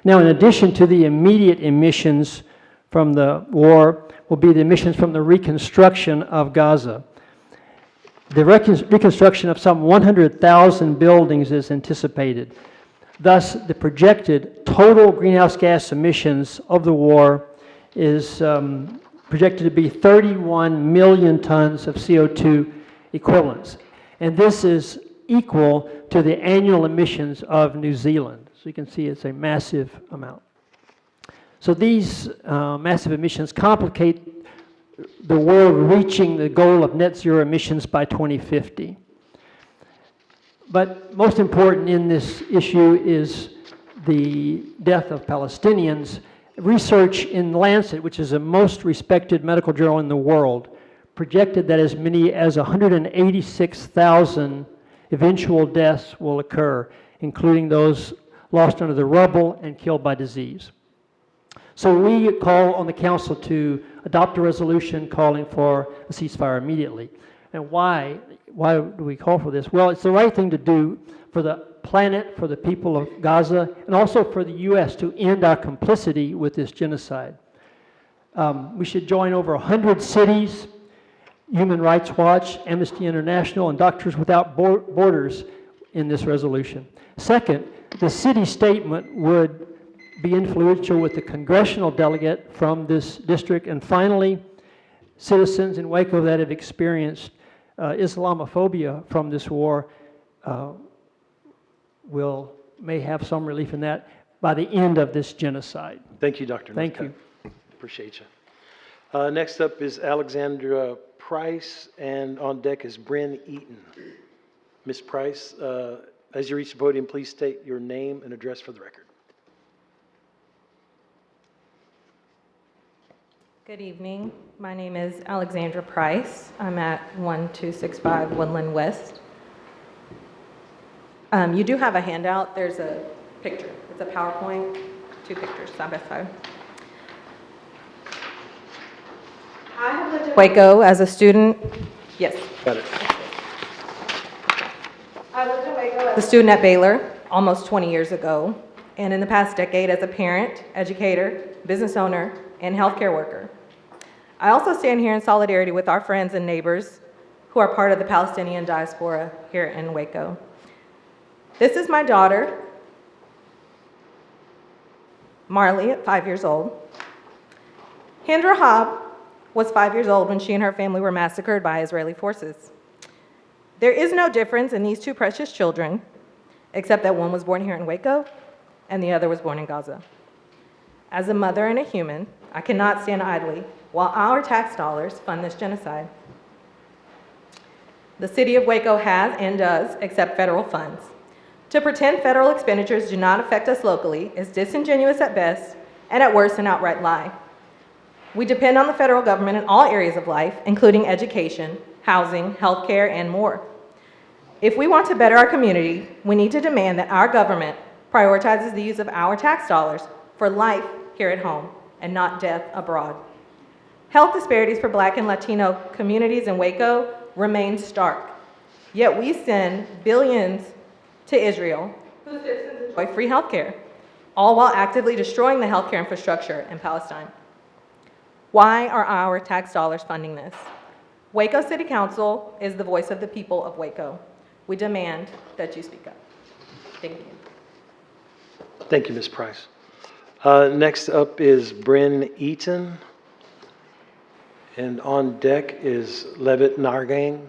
Now, in addition to the immediate emissions from the war, will be the emissions from the reconstruction of Gaza. The reconstruction of some 100,000 buildings is anticipated. Thus, the projected total greenhouse gas emissions of the war is projected to be 31 million tons of CO2 equivalents. And this is equal to the annual emissions of New Zealand. So you can see it's a massive amount. So these massive emissions complicate the world reaching the goal of net zero emissions by 2050. But most important in this issue is the death of Palestinians. Research in Lancet, which is the most respected medical journal in the world, projected that as many as 186,000 eventual deaths will occur, including those lost under the rubble and killed by disease. So we call on the Council to adopt a resolution calling for a ceasefire immediately. And why do we call for this? Well, it's the right thing to do for the planet, for the people of Gaza, and also for the U.S. to end our complicity with this genocide. We should join over 100 cities, Human Rights Watch, Amnesty International, and Doctors Without Borders in this resolution. Second, the city statement would be influential with the congressional delegate from this district. And finally, citizens in Waco that have experienced Islamophobia from this war may have some relief in that by the end of this genocide. Thank you, Dr. Thank Northcutt. you. Appreciate you. Next up is Alexandra Price, and on deck is Bryn Eaton. Ms. Price, as you reach the podium, please state your name and address for the record. Good evening. My name is Alexandra Price. I'm at 1265 Woodland West. You do have a handout. There's a picture. It's a PowerPoint, 2 pictures side by side. I have lived in Waco as a student. Yes. Got it. I lived in Waco as a student at Baylor almost 20 years ago, and in the past decade as a parent, educator, business owner, and healthcare worker. I also stand here in solidarity with our friends and neighbors who are part of the Palestinian diaspora here in Waco. This is my daughter, Marley, at 5 years old. Hendra Hobb was 5 years old when she and her family were massacred by Israeli forces. There is no difference in these 2 precious children, except that one was born here in Waco and the other was born in Gaza. As a mother and a human, I cannot stand idly while our tax dollars fund this genocide. The city of Waco has and does accept federal funds. To pretend federal expenditures do not affect us locally is disingenuous at best and at worst an outright lie. We depend on the federal government in all areas of life, including education, housing, healthcare, and more. If we want to better our community, we need to demand that our government prioritizes the use of our tax dollars for life here at home and not death abroad. Health disparities for Black and Latino communities in Waco remain stark, yet we send billions to Israel, whose citizens enjoy free healthcare, all while actively destroying the healthcare infrastructure in Palestine. Why are our tax dollars funding this? Waco City Council is the voice of the people of Waco. We demand that you speak up. Thank you. Thank you, Ms. Price. Next up is Bryn Eaton. And on deck is Levitt Nargang.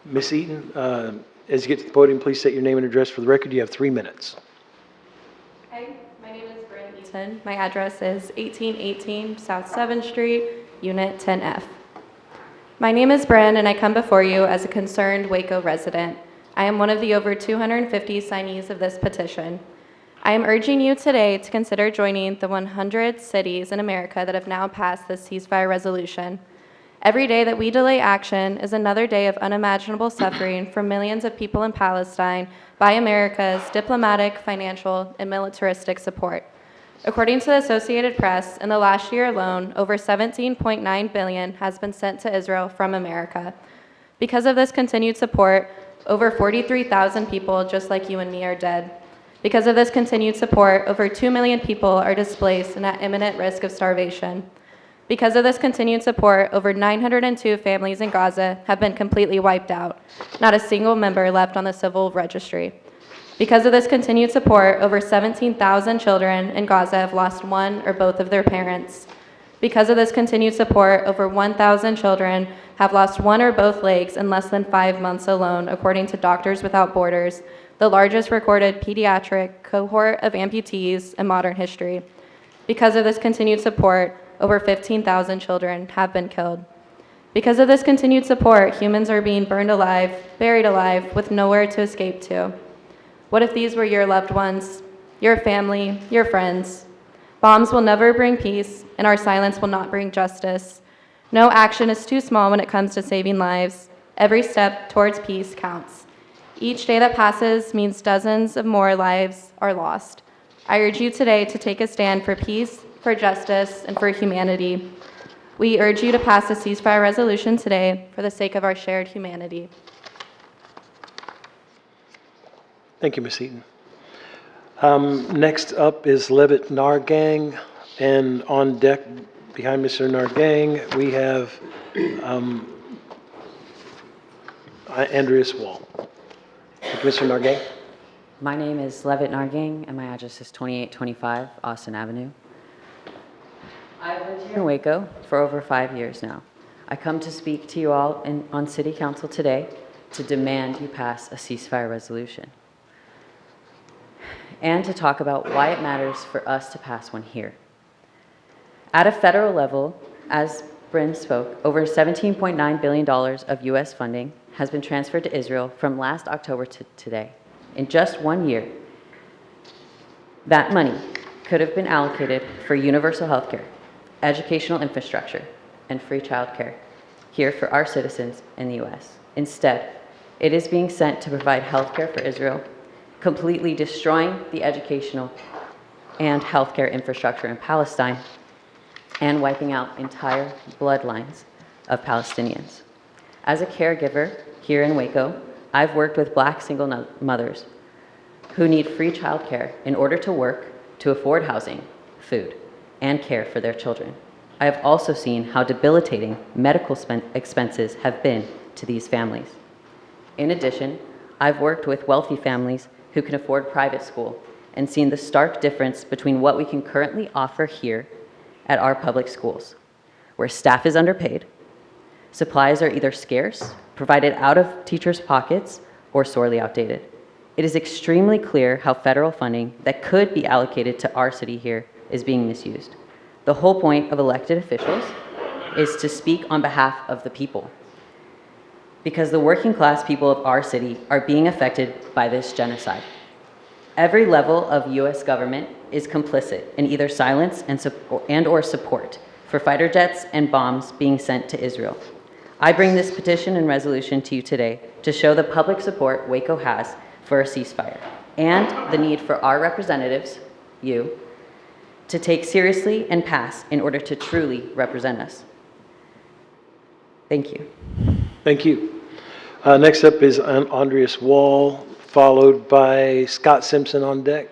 Ms. Eaton, As you get to the podium, please state your name and address for the record. You have 3 minutes. Hi, my name is Bryn Eaton. My address is 1818 South 7th Street, Unit 10F. My name is Bryn, and I come before you as a concerned Waco resident. I am one of the over 250 signees of this petition. I am urging you today to consider joining the 100 cities in America that have now passed this ceasefire resolution. Every day that we delay action is another day of unimaginable suffering for millions of people in Palestine by America's diplomatic, financial, and militaristic support. According to the Associated Press, in the last year alone, over $17.9 billion has been sent to Israel from America. Because of this continued support, over 43,000 people just like you and me are dead. Because of this continued support, over 2 million people are displaced and at imminent risk of starvation. Because of this continued support, over 902 families in Gaza have been completely wiped out, not a single member left on the civil registry. Because of this continued support, over 17,000 children in Gaza have lost one or both of their parents. Because of this continued support, over 1,000 children have lost one or both legs in less than 5 months alone, according to Doctors Without Borders, the largest recorded pediatric cohort of amputees in modern history. Because of this continued support, over 15,000 children have been killed. Because of this continued support, humans are being burned alive, buried alive, with nowhere to escape to. What if these were your loved ones, your family, your friends? Bombs will never bring peace, and our silence will not bring justice. No action is too small when it comes to saving lives. Every step towards peace counts. Each day that passes means dozens of more lives are lost. I urge you today to take a stand for peace, for justice, and for humanity. We urge you to pass a ceasefire resolution today for the sake of our shared humanity. Thank you, Ms. Eaton. Next up is Levitt Nargang, and on deck behind Mr. Nargang, we have Andreas Wall. Thank you, Mr. Nargang. My name is Levitt Nargang, and my address is 2825 Austin Avenue. I've lived here in Waco for over 5 years now. I come to speak to you all on City Council today to demand you pass a ceasefire resolution and to talk about why it matters for us to pass one here. At a federal level, as Bryn spoke, over $17.9 billion of U.S. funding has been transferred to Israel from last October to today. In just 1 year, that money could have been allocated for universal health care, educational infrastructure, and free childcare here for our citizens in the U.S. Instead, it is being sent to provide health care for Israel, completely destroying the educational and healthcare infrastructure in Palestine, and wiping out entire bloodlines of Palestinians. As a caregiver here in Waco, I've worked with Black single mothers who need free childcare in order to work, to afford housing, food, and care for their children. I have also seen how debilitating medical expenses have been to these families. In addition, I've worked with wealthy families who can afford private school and seen the stark difference between what we can currently offer here at our public schools, where staff is underpaid, supplies are either scarce, provided out of teachers' pockets, or sorely outdated. It is extremely clear how federal funding that could be allocated to our city here is being misused. The whole point of elected officials is to speak on behalf of the people, because the working class people of our city are being affected by this genocide. Every level of U.S. government is complicit in either silence and/or support for fighter jets and bombs being sent to Israel. I bring this petition and resolution to you today to show the public support Waco has for a ceasefire and the need for our representatives, you, to take seriously and pass in order to truly represent us. Thank you. Thank you. Next up is Andreas Wall, followed by Scott Simpson on deck.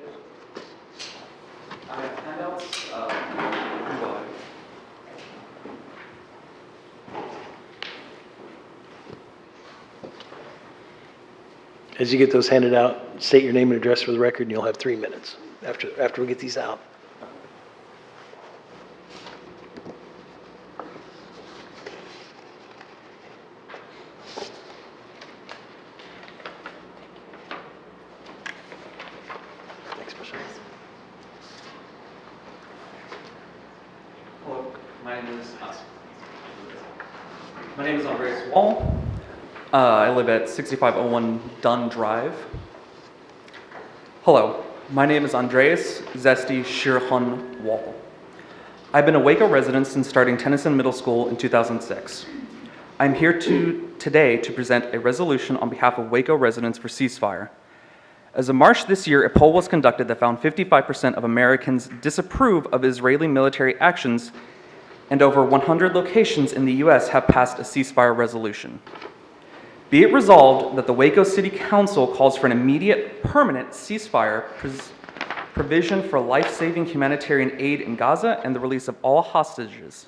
As you get those handed out, state your name and address for the record, and you'll have 3 minutes after we get these out. My name is Andreas Wall. I live at 6501 Dunn Drive. Hello, my name is Andreas Zesty Shirhun Wall. I've been a Waco resident since starting Tennyson Middle School in 2006. I'm here today to present a resolution on behalf of Waco residents for ceasefire. As of March this year, a poll was conducted that found 55% of Americans disapprove of Israeli military actions, and over 100 locations in the U.S. have passed a ceasefire resolution. Be it resolved that the Waco City Council calls for an immediate, permanent ceasefire provision for life-saving humanitarian aid in Gaza and the release of all hostages.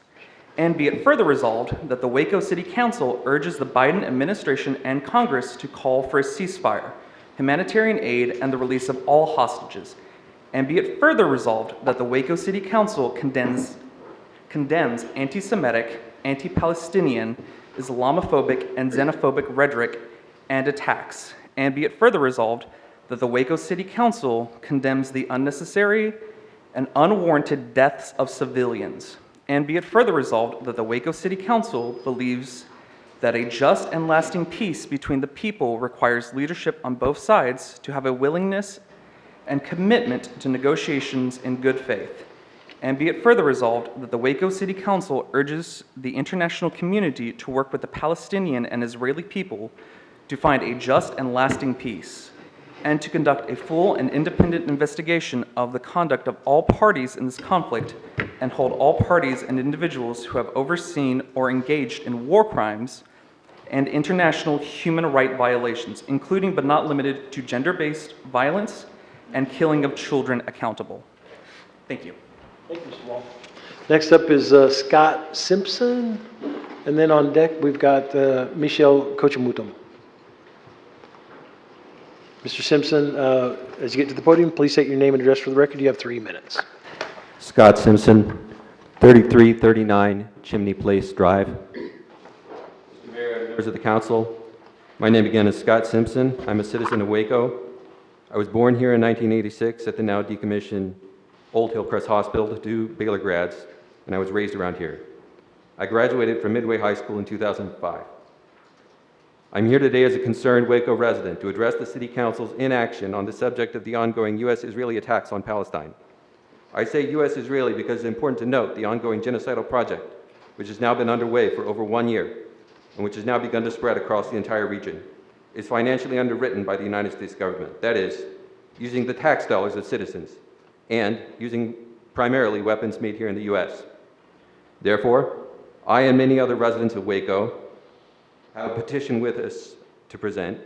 And be it further resolved that the Waco City Council urges the Biden administration and Congress to call for a ceasefire, humanitarian aid, and the release of all hostages. And be it further resolved that the Waco City Council condemns anti-Semitic, anti-Palestinian, Islamophobic, and xenophobic rhetoric and attacks. And be it further resolved that the Waco City Council condemns the unnecessary and unwarranted deaths of civilians. And be it further resolved that the Waco City Council believes that a just and lasting peace between the people requires leadership on both sides to have a willingness and commitment to negotiations in good faith. And be it further resolved that the Waco City Council urges the international community to work with the Palestinian and Israeli people to find a just and lasting peace, and to conduct a full and independent investigation of the conduct of all parties in this conflict, and hold all parties and individuals who have overseen or engaged in war crimes and international human rights violations, including but not limited to gender-based violence and killing of children, accountable. Thank you. Thank you, Mr. Wall. Next up is Scott Simpson, and then on deck we've got Michelle Kochemutom. Mr. Simpson, as you get to the podium, please state your name and address for the record. You have 3 minutes. Scott Simpson, 3339 Chimney Place Drive. Mr. Mayor, members of the council, my name again is Scott Simpson. I'm a citizen of Waco. I was born here in 1986 at the now decommissioned Old Hillcrest Hospital to do Baylor grads, and I was raised around here. I graduated from Midway High School in 2005. I'm here today as a concerned Waco resident to address the City Council's inaction on the subject of the ongoing U.S.-Israeli attacks on Palestine. I say U.S.-Israeli because it's important to note the ongoing genocidal project, which has now been underway for over 1 year, and which has now begun to spread across the entire region, is financially underwritten by the United States government. That is, using the tax dollars of citizens, and using primarily weapons made here in the U.S. Therefore, I and many other residents of Waco have a petition with us to present.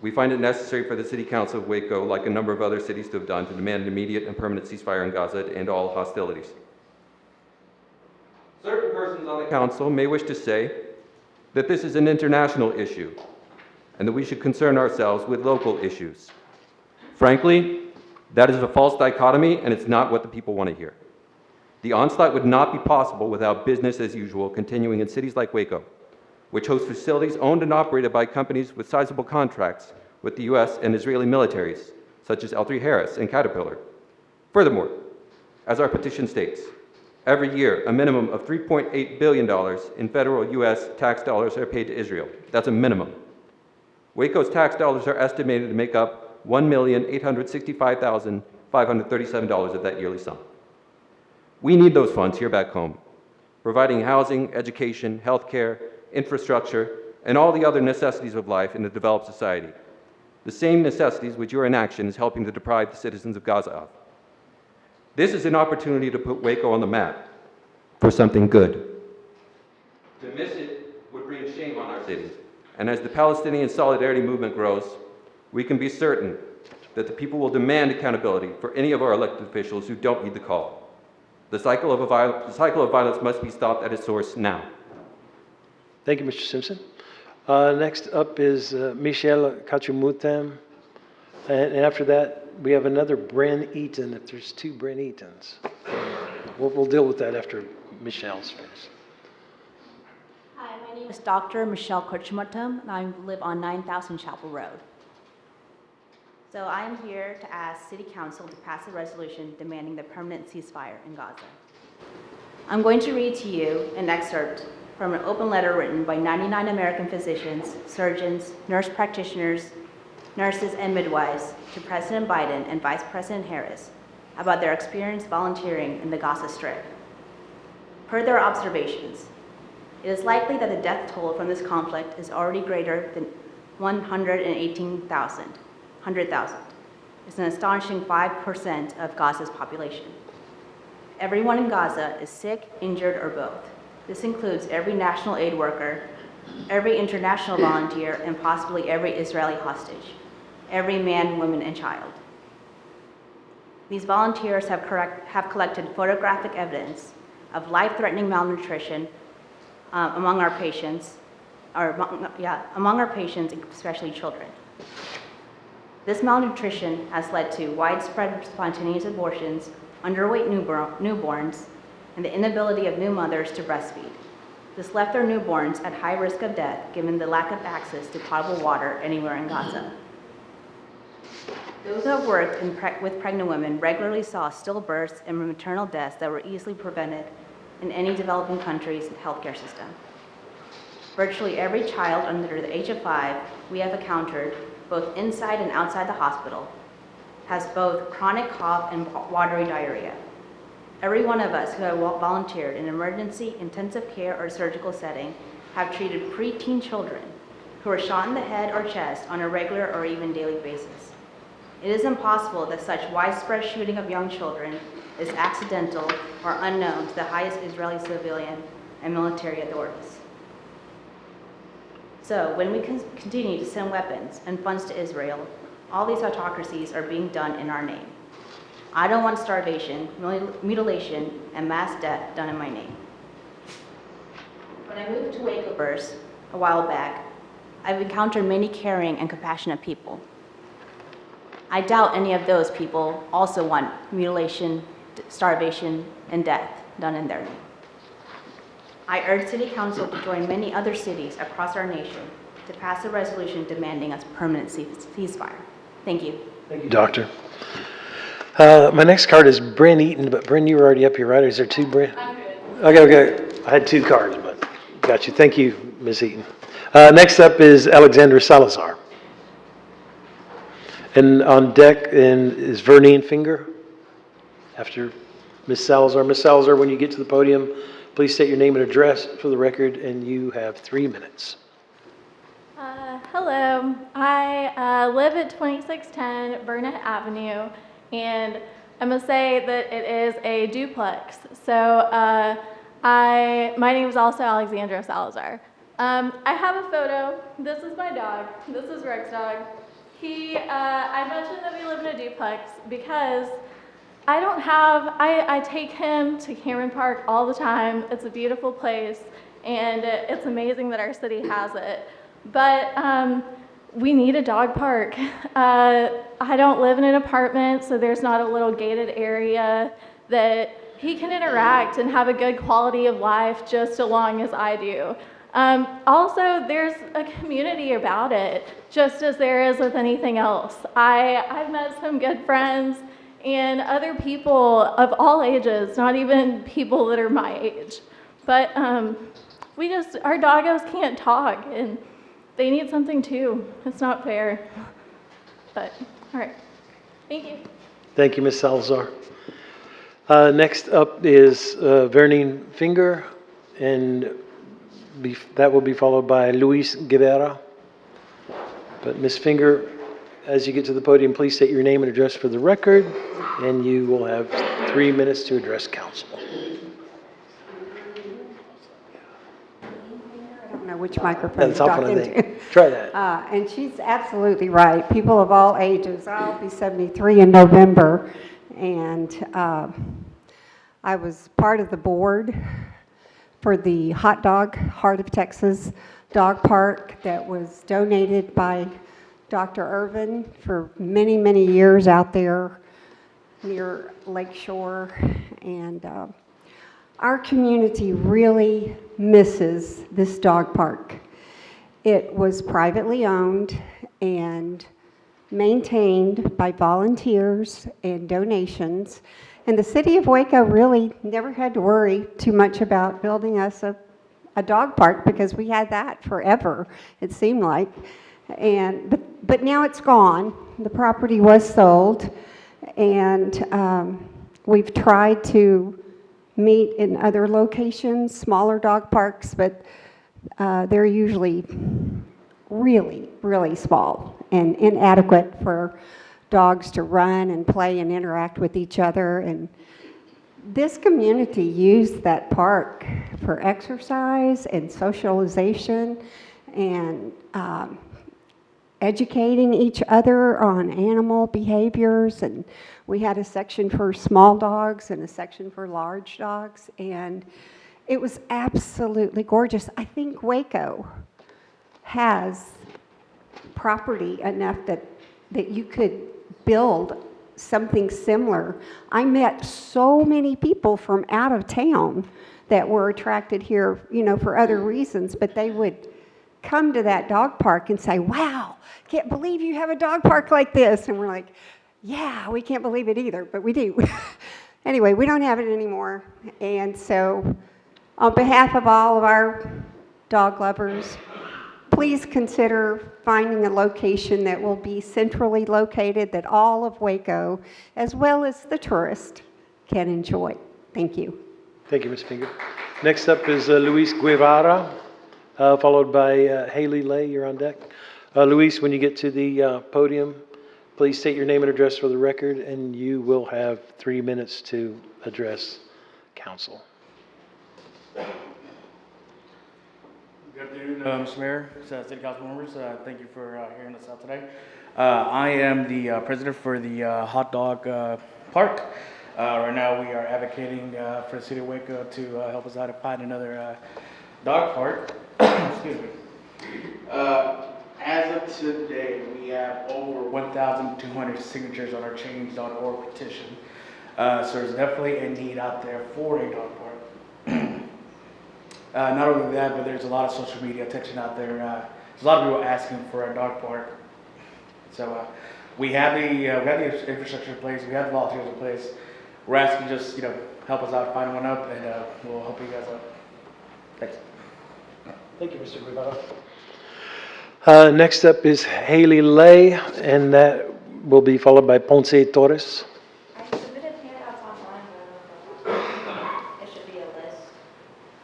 We find it necessary for the City Council of Waco, like a number of other cities to have done, to demand an immediate and permanent ceasefire in Gaza and all hostilities. Certain persons on the council may wish to say that this is an international issue and that we should concern ourselves with local issues. Frankly, that is a false dichotomy, and it's not what the people want to hear. The onslaught would not be possible without business as usual continuing in cities like Waco, which host facilities owned and operated by companies with sizable contracts with the U.S. and Israeli militaries, such as L3Harris and Caterpillar. Furthermore, as our petition states, every year a minimum of $3.8 billion in federal U.S. tax dollars are paid to Israel. That's a minimum. Waco's tax dollars are estimated to make up $1,865,537 of that yearly sum. We need those funds here back home, providing housing, education, healthcare, infrastructure, and all the other necessities of life in a developed society. The same necessities which your inaction is helping to deprive the citizens of Gaza of. This is an opportunity to put Waco on the map for something good. To miss it would bring shame on our city. And as the Palestinian solidarity movement grows, we can be certain that the people will demand accountability for any of our elected officials who don't heed the call. The cycle of violence must be stopped at its source now. Thank you, Mr. Simpson. Next up is Michelle Kochemutom. And after that, we have another Bren Eaton, if there's 2 Bren Eatons. We'll deal with that after Michelle's finished. Hi, my name is Dr. Michelle Kochemutom, and I live on 9000 Chapel Road. So I am here to ask City Council to pass a resolution demanding the permanent ceasefire in Gaza. I'm going to read to you an excerpt from an open letter written by 99 American physicians, surgeons, nurse practitioners, nurses, and midwives to President Biden and Vice President Harris about their experience volunteering in the Gaza Strip. Per their observations, it is likely that the death toll from this conflict is already greater than 118,000. It's an astonishing 5% of Gaza's population. Everyone in Gaza is sick, injured, or both. This includes every national aid worker, every international volunteer, and possibly every Israeli hostage, every man, woman, and child. These volunteers have collected photographic evidence of life-threatening malnutrition among our patients, especially children. This malnutrition has led to widespread spontaneous abortions, underweight newborns, and the inability of new mothers to breastfeed. This left their newborns at high risk of death given the lack of access to potable water anywhere in Gaza. Those who have worked with pregnant women regularly saw stillbirths and maternal deaths that were easily prevented in any developing country's healthcare system. Virtually every child under the age of 5 we have encountered, both inside and outside the hospital, has both chronic cough and watery diarrhea. Every one of us who have volunteered in emergency, intensive care, or surgical setting have treated preteen children who are shot in the head or chest on a regular or even daily basis. It is impossible that such widespread shooting of young children is accidental or unknown to the highest Israeli civilian and military authorities. So when we continue to send weapons and funds to Israel, all these autocracies are being done in our name. I don't want starvation, mutilation, and mass death done in my name. When I moved to Waco first, a while back, I've encountered many caring and compassionate people. I doubt any of those people also want mutilation, starvation, and death done in their name. I urge City Council to join many other cities across our nation to pass a resolution demanding a permanent ceasefire. Thank you. Thank you, Doctor. My next card is Bryn Eaton, but Bryn, you were already up here, right? Or is there two Bryn? I'm good. Okay. I had two cards, but got you. Thank you, Ms. Eaton. Next up is Alexandra Salazar. And on deck is Vernine Finger after Ms. Salazar. Ms. Salazar, when you get to the podium, please state your name and address for the record, and you have 3 minutes. Hello, I live at 2610 Burnett Avenue, and I must say that it is a duplex. So my name is also Alexandra Salazar. I have a photo. This is my dog. This is Rex's dog. I mentioned that we live in a duplex because I take him to Cameron Park all the time. It's a beautiful place, and it's amazing that our city has it. But we need a dog park. I don't live in an apartment, so there's not a little gated area that he can interact and have a good quality of life just as long as I do. Also, there's a community about it, just as there is with anything else. I've met some good friends and other people of all ages, not even people that are my age. But our doggos can't talk, and they need something too. It's not fair. But, all right. Thank you. Thank you, Ms. Salazar. Next up is Vernine Finger, and that will be followed by Luis Guevara. But Ms. Finger, as you get to the podium, please state your name and address for the record, and you will have 3 minutes to address council. I don't know which microphone That's to off talk one, I into. think. Try that. And she's absolutely right. People of all ages. I'll be 73 in November, and I was part of the board for the Hot Dog Heart of Texas dog park that was donated by Dr. Irvin for many, many years out there near Lakeshore. And our community really misses this dog park. It was privately owned and maintained by volunteers and donations. And the city of Waco really never had to worry too much about building us a dog park because we had that forever, it seemed like. But now it's gone. The property was sold, and we've tried to meet in other locations, smaller dog parks, but they're usually really, really small and inadequate for dogs to run and play and interact with each other. And this community used that park for exercise and socialization and educating each other on animal behaviors. And we had a section for small dogs and a section for large dogs. And it was absolutely gorgeous. I think Waco has property enough that you could build something similar. I met so many people from out of town that were attracted here, for other reasons, but they would come to that dog park and say, wow, can't believe you have a dog park like this. And we're like, yeah, we can't believe it either, but we do. Anyway, we don't have it anymore. And so on behalf of all of our dog lovers, please consider finding a location that will be centrally located that all of Waco, as well as the tourist, can enjoy. Thank you. Thank you, Ms. Finger. Next up is Luis Guevara, followed by Haley Lay. You're on deck. Luis, when you get to the podium, please state your name and address for the record, and you will have 3 minutes to address council. Good afternoon, Mr. Mayor, City Council members. Thank you for hearing us out today. I am the president for the Hot Dog Park. Right now, we are advocating for the City of Waco to help us out and find another dog park. Excuse me. As of today, we have over 1,200 signatures on our change.org petition. So there's definitely a need out there for a dog park. Not only that, but there's a lot of social media attention out there. There's a lot of people asking for a dog park. So we have the infrastructure in place. We have the volunteers in place. We're asking just help us out, find one up, and we'll help you guys out. Thanks. Thank you, Mr. Guevara. Next up is Haley Lay, and that will be followed by Ponce Torres. I submitted handouts online, but it should be a list.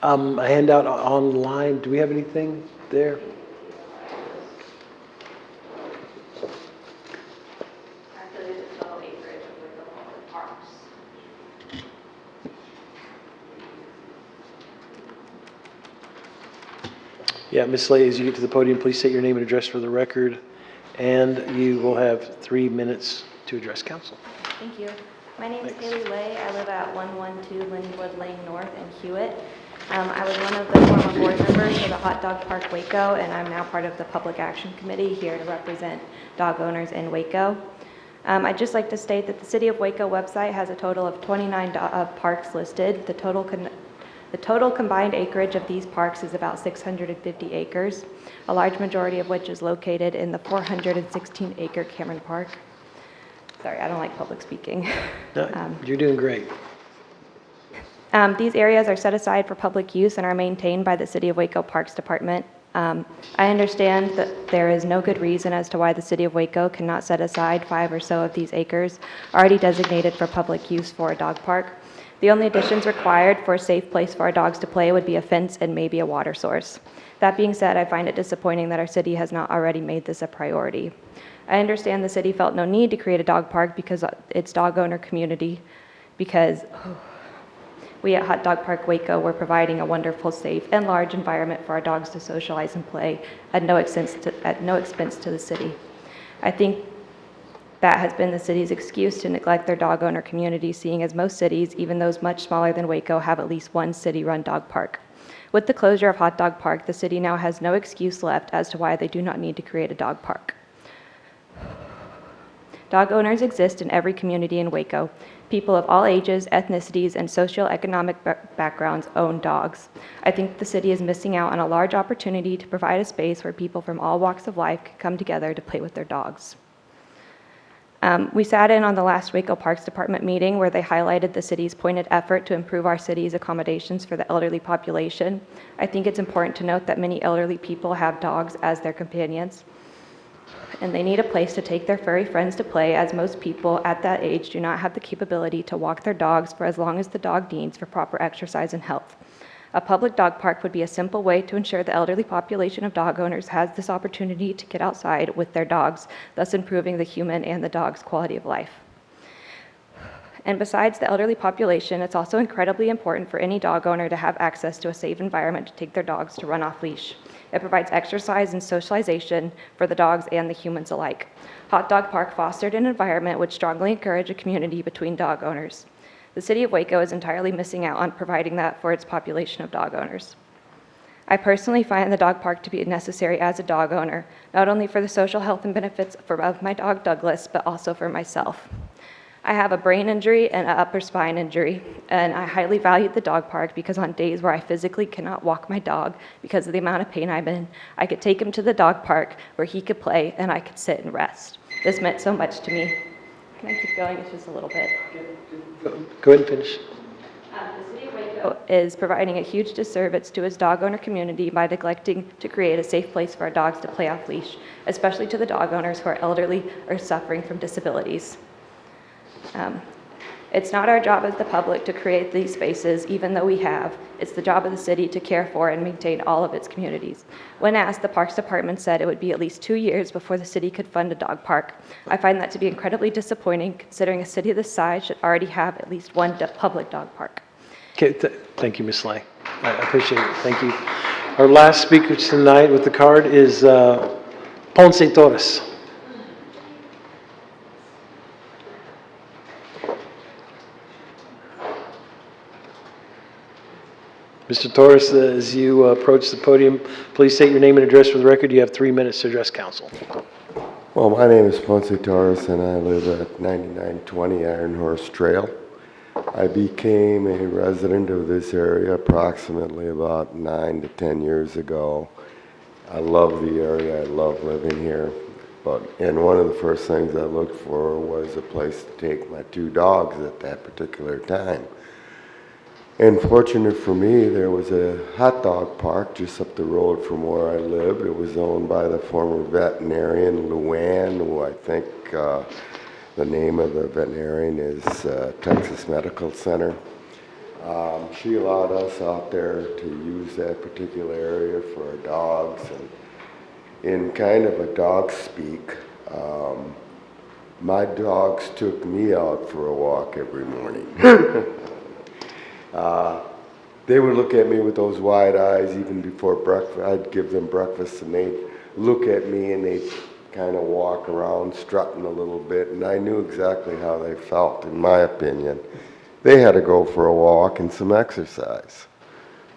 A handout online. Do we have anything there? Actually, there's a total acreage of the parks. Yeah, Ms. Lay, as you get to the podium, please state your name and address for the record, and you will have 3 minutes to address council. Thank you. My name is Haley Lay. I live at 112 Linwood Lane North in Hewitt. I was one of the former board members for the Hot Dog Park Waco, and I'm now part of the Public Action Committee here to represent dog owners in Waco. I'd just like to state that the City of Waco website has a total of 29 parks listed. The total combined acreage of these parks is about 650 acres, a large majority of which is located in the 416-acre Cameron Park. Sorry, I don't like public speaking. No, you're doing great. These areas are set aside for public use and are maintained by the City of Waco Parks Department. I understand that there is no good reason as to why the City of Waco cannot set aside 5 or so of these acres already designated for public use for a dog park. The only additions required for a safe place for our dogs to play would be a fence and maybe a water source. That being said, I find it disappointing that our city has not already made this a priority. I understand the city felt no need to create a dog park because its dog owner community, because we at Hot Dog Park Waco were providing a wonderful, safe, and large environment for our dogs to socialize and play at no expense to the city. I think that has been the city's excuse to neglect their dog owner community, seeing as most cities, even those much smaller than Waco, have at least one city-run dog park. With the closure of Hot Dog Park, the city now has no excuse left as to why they do not need to create a dog park. Dog owners exist in every community in Waco. People of all ages, ethnicities, and socioeconomic backgrounds own dogs. I think the city is missing out on a large opportunity to provide a space where people from all walks of life can come together to play with their dogs. We sat in on the last Waco Parks Department meeting where they highlighted the city's pointed effort to improve our city's accommodations for the elderly population. I think it's important to note that many elderly people have dogs as their companions, and they need a place to take their furry friends to play, as most people at that age do not have the capability to walk their dogs for as long as the dog needs for proper exercise and health. A public dog park would be a simple way to ensure the elderly population of dog owners has this opportunity to get outside with their dogs, thus improving the human and the dog's quality of life. And besides the elderly population, it's also incredibly important for any dog owner to have access to a safe environment to take their dogs to run off leash. It provides exercise and socialization for the dogs and the humans alike. Hot Dog Park fostered an environment which strongly encouraged a community between dog owners. The city of Waco is entirely missing out on providing that for its population of dog owners. I personally find the dog park to be necessary as a dog owner, not only for the social health and benefits of my dog Douglas, but also for myself. I have a brain injury and an upper spine injury, and I highly value the dog park because on days where I physically cannot walk my dog because of the amount of pain I'm in, I could take him to the dog park where he could play and I could sit and rest. This meant so much to me. Can I keep going? It's just a little bit. Go ahead and finish. The city of Waco is providing a huge disservice to its dog owner community by neglecting to create a safe place for our dogs to play off leash, especially to the dog owners who are elderly or suffering from disabilities. It's not our job as the public to create these spaces, even though we have. It's the job of the city to care for and maintain all of its communities. When asked, the Parks Department said it would be at least 2 years before the city could fund a dog park. I find that to be incredibly disappointing, considering a city this size should already have at least one public dog park. Okay, thank you, Ms. Lang. I appreciate it. Thank you. Our last speaker tonight with the card is Ponce Torres. Mr. Torres, as you approach the podium, please state your name and address for the record. You have 3 minutes to address council. Well, my name is Ponce Torres, and I live at 9920 Iron Horse Trail. I became a resident of this area approximately about 9 to 10 years ago. I love the area. I love living here. And one of the first things I looked for was a place to take my 2 dogs at that particular time. And fortunate for me, there was a hot dog park just up the road from where I lived. It was owned by the former veterinarian, Luann, who I think the name of the veterinarian is Texas Medical Center. She allowed us out there to use that particular area for our dogs. And in kind of a dog speak, my dogs took me out for a walk every morning. They would look at me with those wide eyes even before breakfast. I'd give them breakfast and they'd look at me and they'd kind of walk around strutting a little bit, and I knew exactly how they felt. In my opinion, they had to go for a walk and some exercise.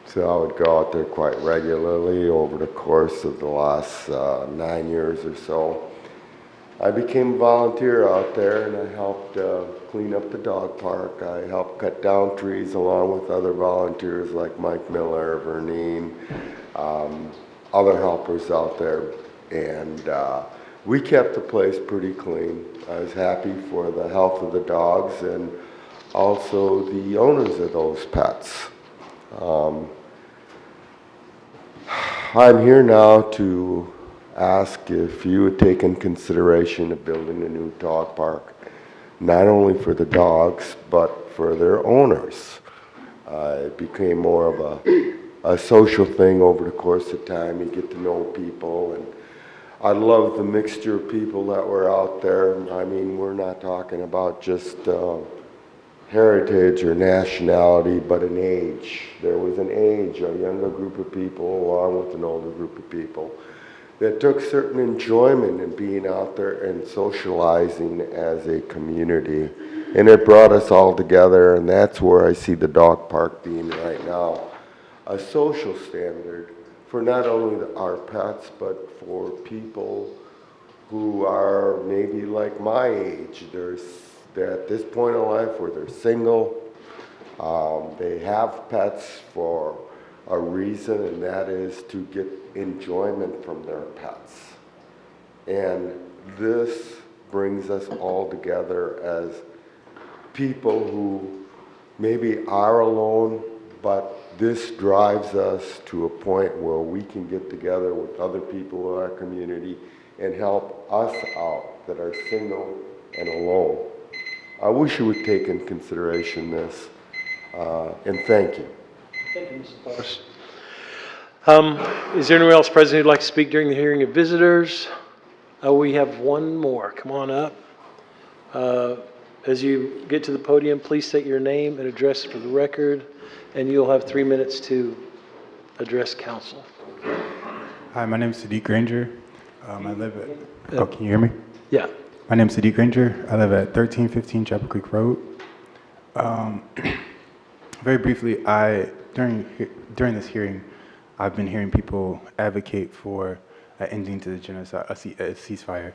So I would go out there quite regularly over the course of the last 9 years or so. I became a volunteer out there, and I helped clean up the dog park. I helped cut down trees along with other volunteers like Mike Miller, Vernine, other helpers out there. And we kept the place pretty clean. I was happy for the health of the dogs and also the owners of those pets. I'm here now to ask if you would take in consideration of building a new dog park, not only for the dogs, but for their owners. It became more of a social thing over the course of time. You get to know people, and I love the mixture of people that were out there. I mean, we're not talking about just heritage or nationality, but an age. There was an age, a younger group of people along with an older group of people that took certain enjoyment in being out there and socializing as a community. And it brought us all together, and that's where I see the dog park being right now. A social standard for not only our pets, but for people who are maybe like my age. They're at this point in life where they're single. They have pets for a reason, and that is to get enjoyment from their pets. And this brings us all together as people who maybe are alone, but this drives us to a point where we can get together with other people in our community and help us out that are single and alone. I wish you would take in consideration this, and thank you. Thank you, Mr. Torres. Is there anyone else present who'd like to speak during the hearing of visitors? We have one more. Come on up. As you get to the podium, please state your name and address for the record, and you'll have 3 minutes to address council. Hi, my name is Sadiq Granger. I live at, oh, can you hear me? Yeah. My name is Sadiq Granger. I live at 1315 Chapel Creek Road. Very briefly, during this hearing, I've been hearing people advocate for an ending to the genocide, a ceasefire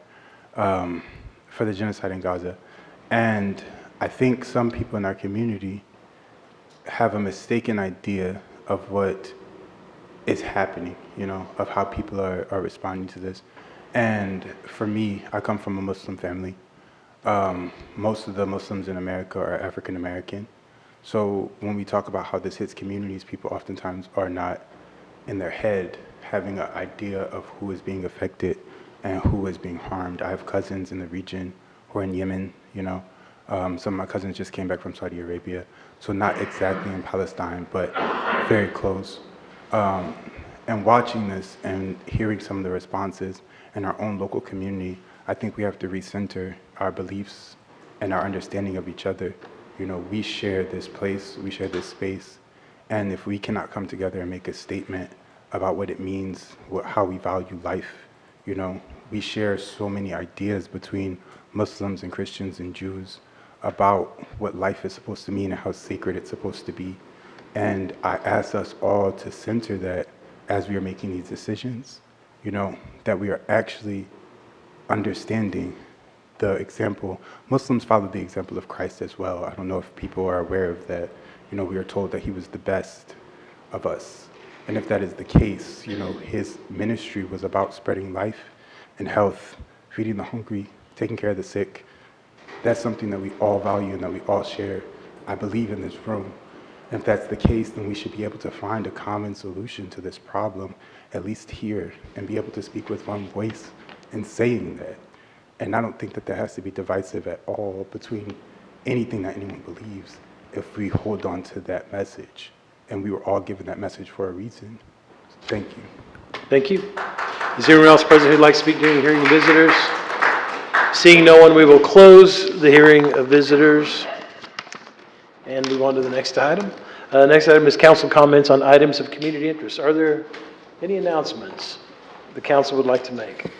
for the genocide in Gaza. And I think some people in our community have a mistaken idea of what is happening, you know, of how people are responding to this. And for me, I come from a Muslim family. Most of the Muslims in America are African American. So when we talk about how this hits communities, people oftentimes are not in their head having an idea of who is being affected and who is being harmed. I have cousins in the region who are in Yemen, you know. Some of my cousins just came back from Saudi Arabia. So not exactly in Palestine, but very close. And watching this and hearing some of the responses in our own local community, I think we have to recenter our beliefs and our understanding of each other. You know, we share this place, we share this space, and if we cannot come together and make a statement about what it means, how we value life, you know, we share so many ideas between Muslims and Christians and Jews about what life is supposed to mean and how sacred it's supposed to be. And I ask us all to center that as we are making these decisions, you know, that we are actually understanding the example. Muslims follow the example of Christ as well. I don't know if people are aware of that. You know, we are told that he was the best of us. And if that is the case, you know, his ministry was about spreading life and health, feeding the hungry, taking care of the sick. That's something that we all value and that we all share, I believe, in this room. And if that's the case, then we should be able to find a common solution to this problem, at least here, and be able to speak with one voice in saying that. And I don't think that that has to be divisive at all between anything that anyone believes if we hold on to that message. And we were all given that message for a reason. Thank you. Thank you. Is there anyone else present who'd like to speak during the hearing of visitors? Seeing no one, we will close the hearing of visitors and move on to the next item. Next item is council comments on items of community interest. Are there any announcements the council would like to make?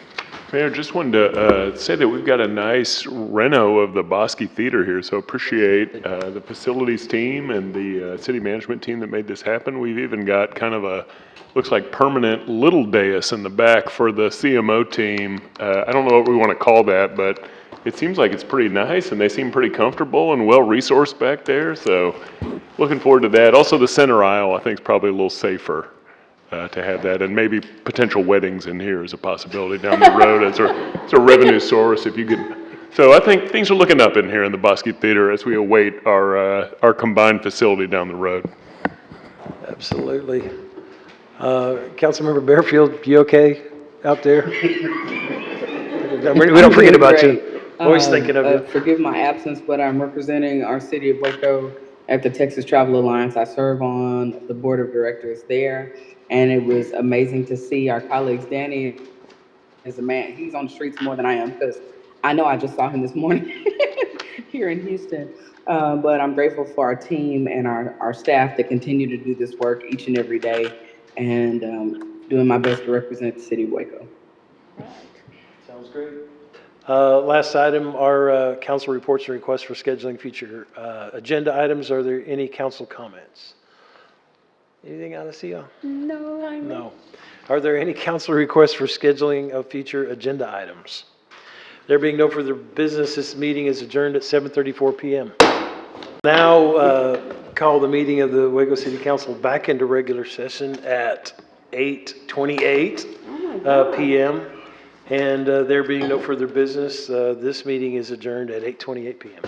Mayor, just wanted to say that we've got a nice reno of the Bosque Theater here, so appreciate the facilities team and the city management team that made this happen. We've even got kind of a, looks like permanent little dais in the back for the CMO team. I don't know what we want to call that, but it seems like it's pretty nice and they seem pretty comfortable and well-resourced back there, so looking forward to that. Also the center aisle I think is probably a little safer to have that, and maybe potential weddings in here is a possibility down the road as a revenue source if you could. So I think things are looking up in here in the Bosque Theater as we await our combined facility down the road. Absolutely. Councilmember Barefield, you okay out there? We don't forget about you. Always thinking of you. Forgive my absence, but I'm representing our city of Waco at the Texas Travel Alliance. I serve on the board of directors there, and it was amazing to see our colleagues. Danny is a man, he's on the streets more than I am, because I know I just saw him this morning here in Houston. But I'm grateful for our team and our staff that continue to do this work each and every day, and doing my best to represent the city of Waco. Sounds great. Last item, our council reports and requests for scheduling future agenda items. Are there any council comments? Anything out of CO? No, I No. Are there any council requests for scheduling of future agenda items? There being no further business, this meeting is adjourned at 7:34 p.m. Now call the meeting of the Waco City Council back into regular session at 8:28 p.m. And there being no further business, this meeting is adjourned at 8:28 PM.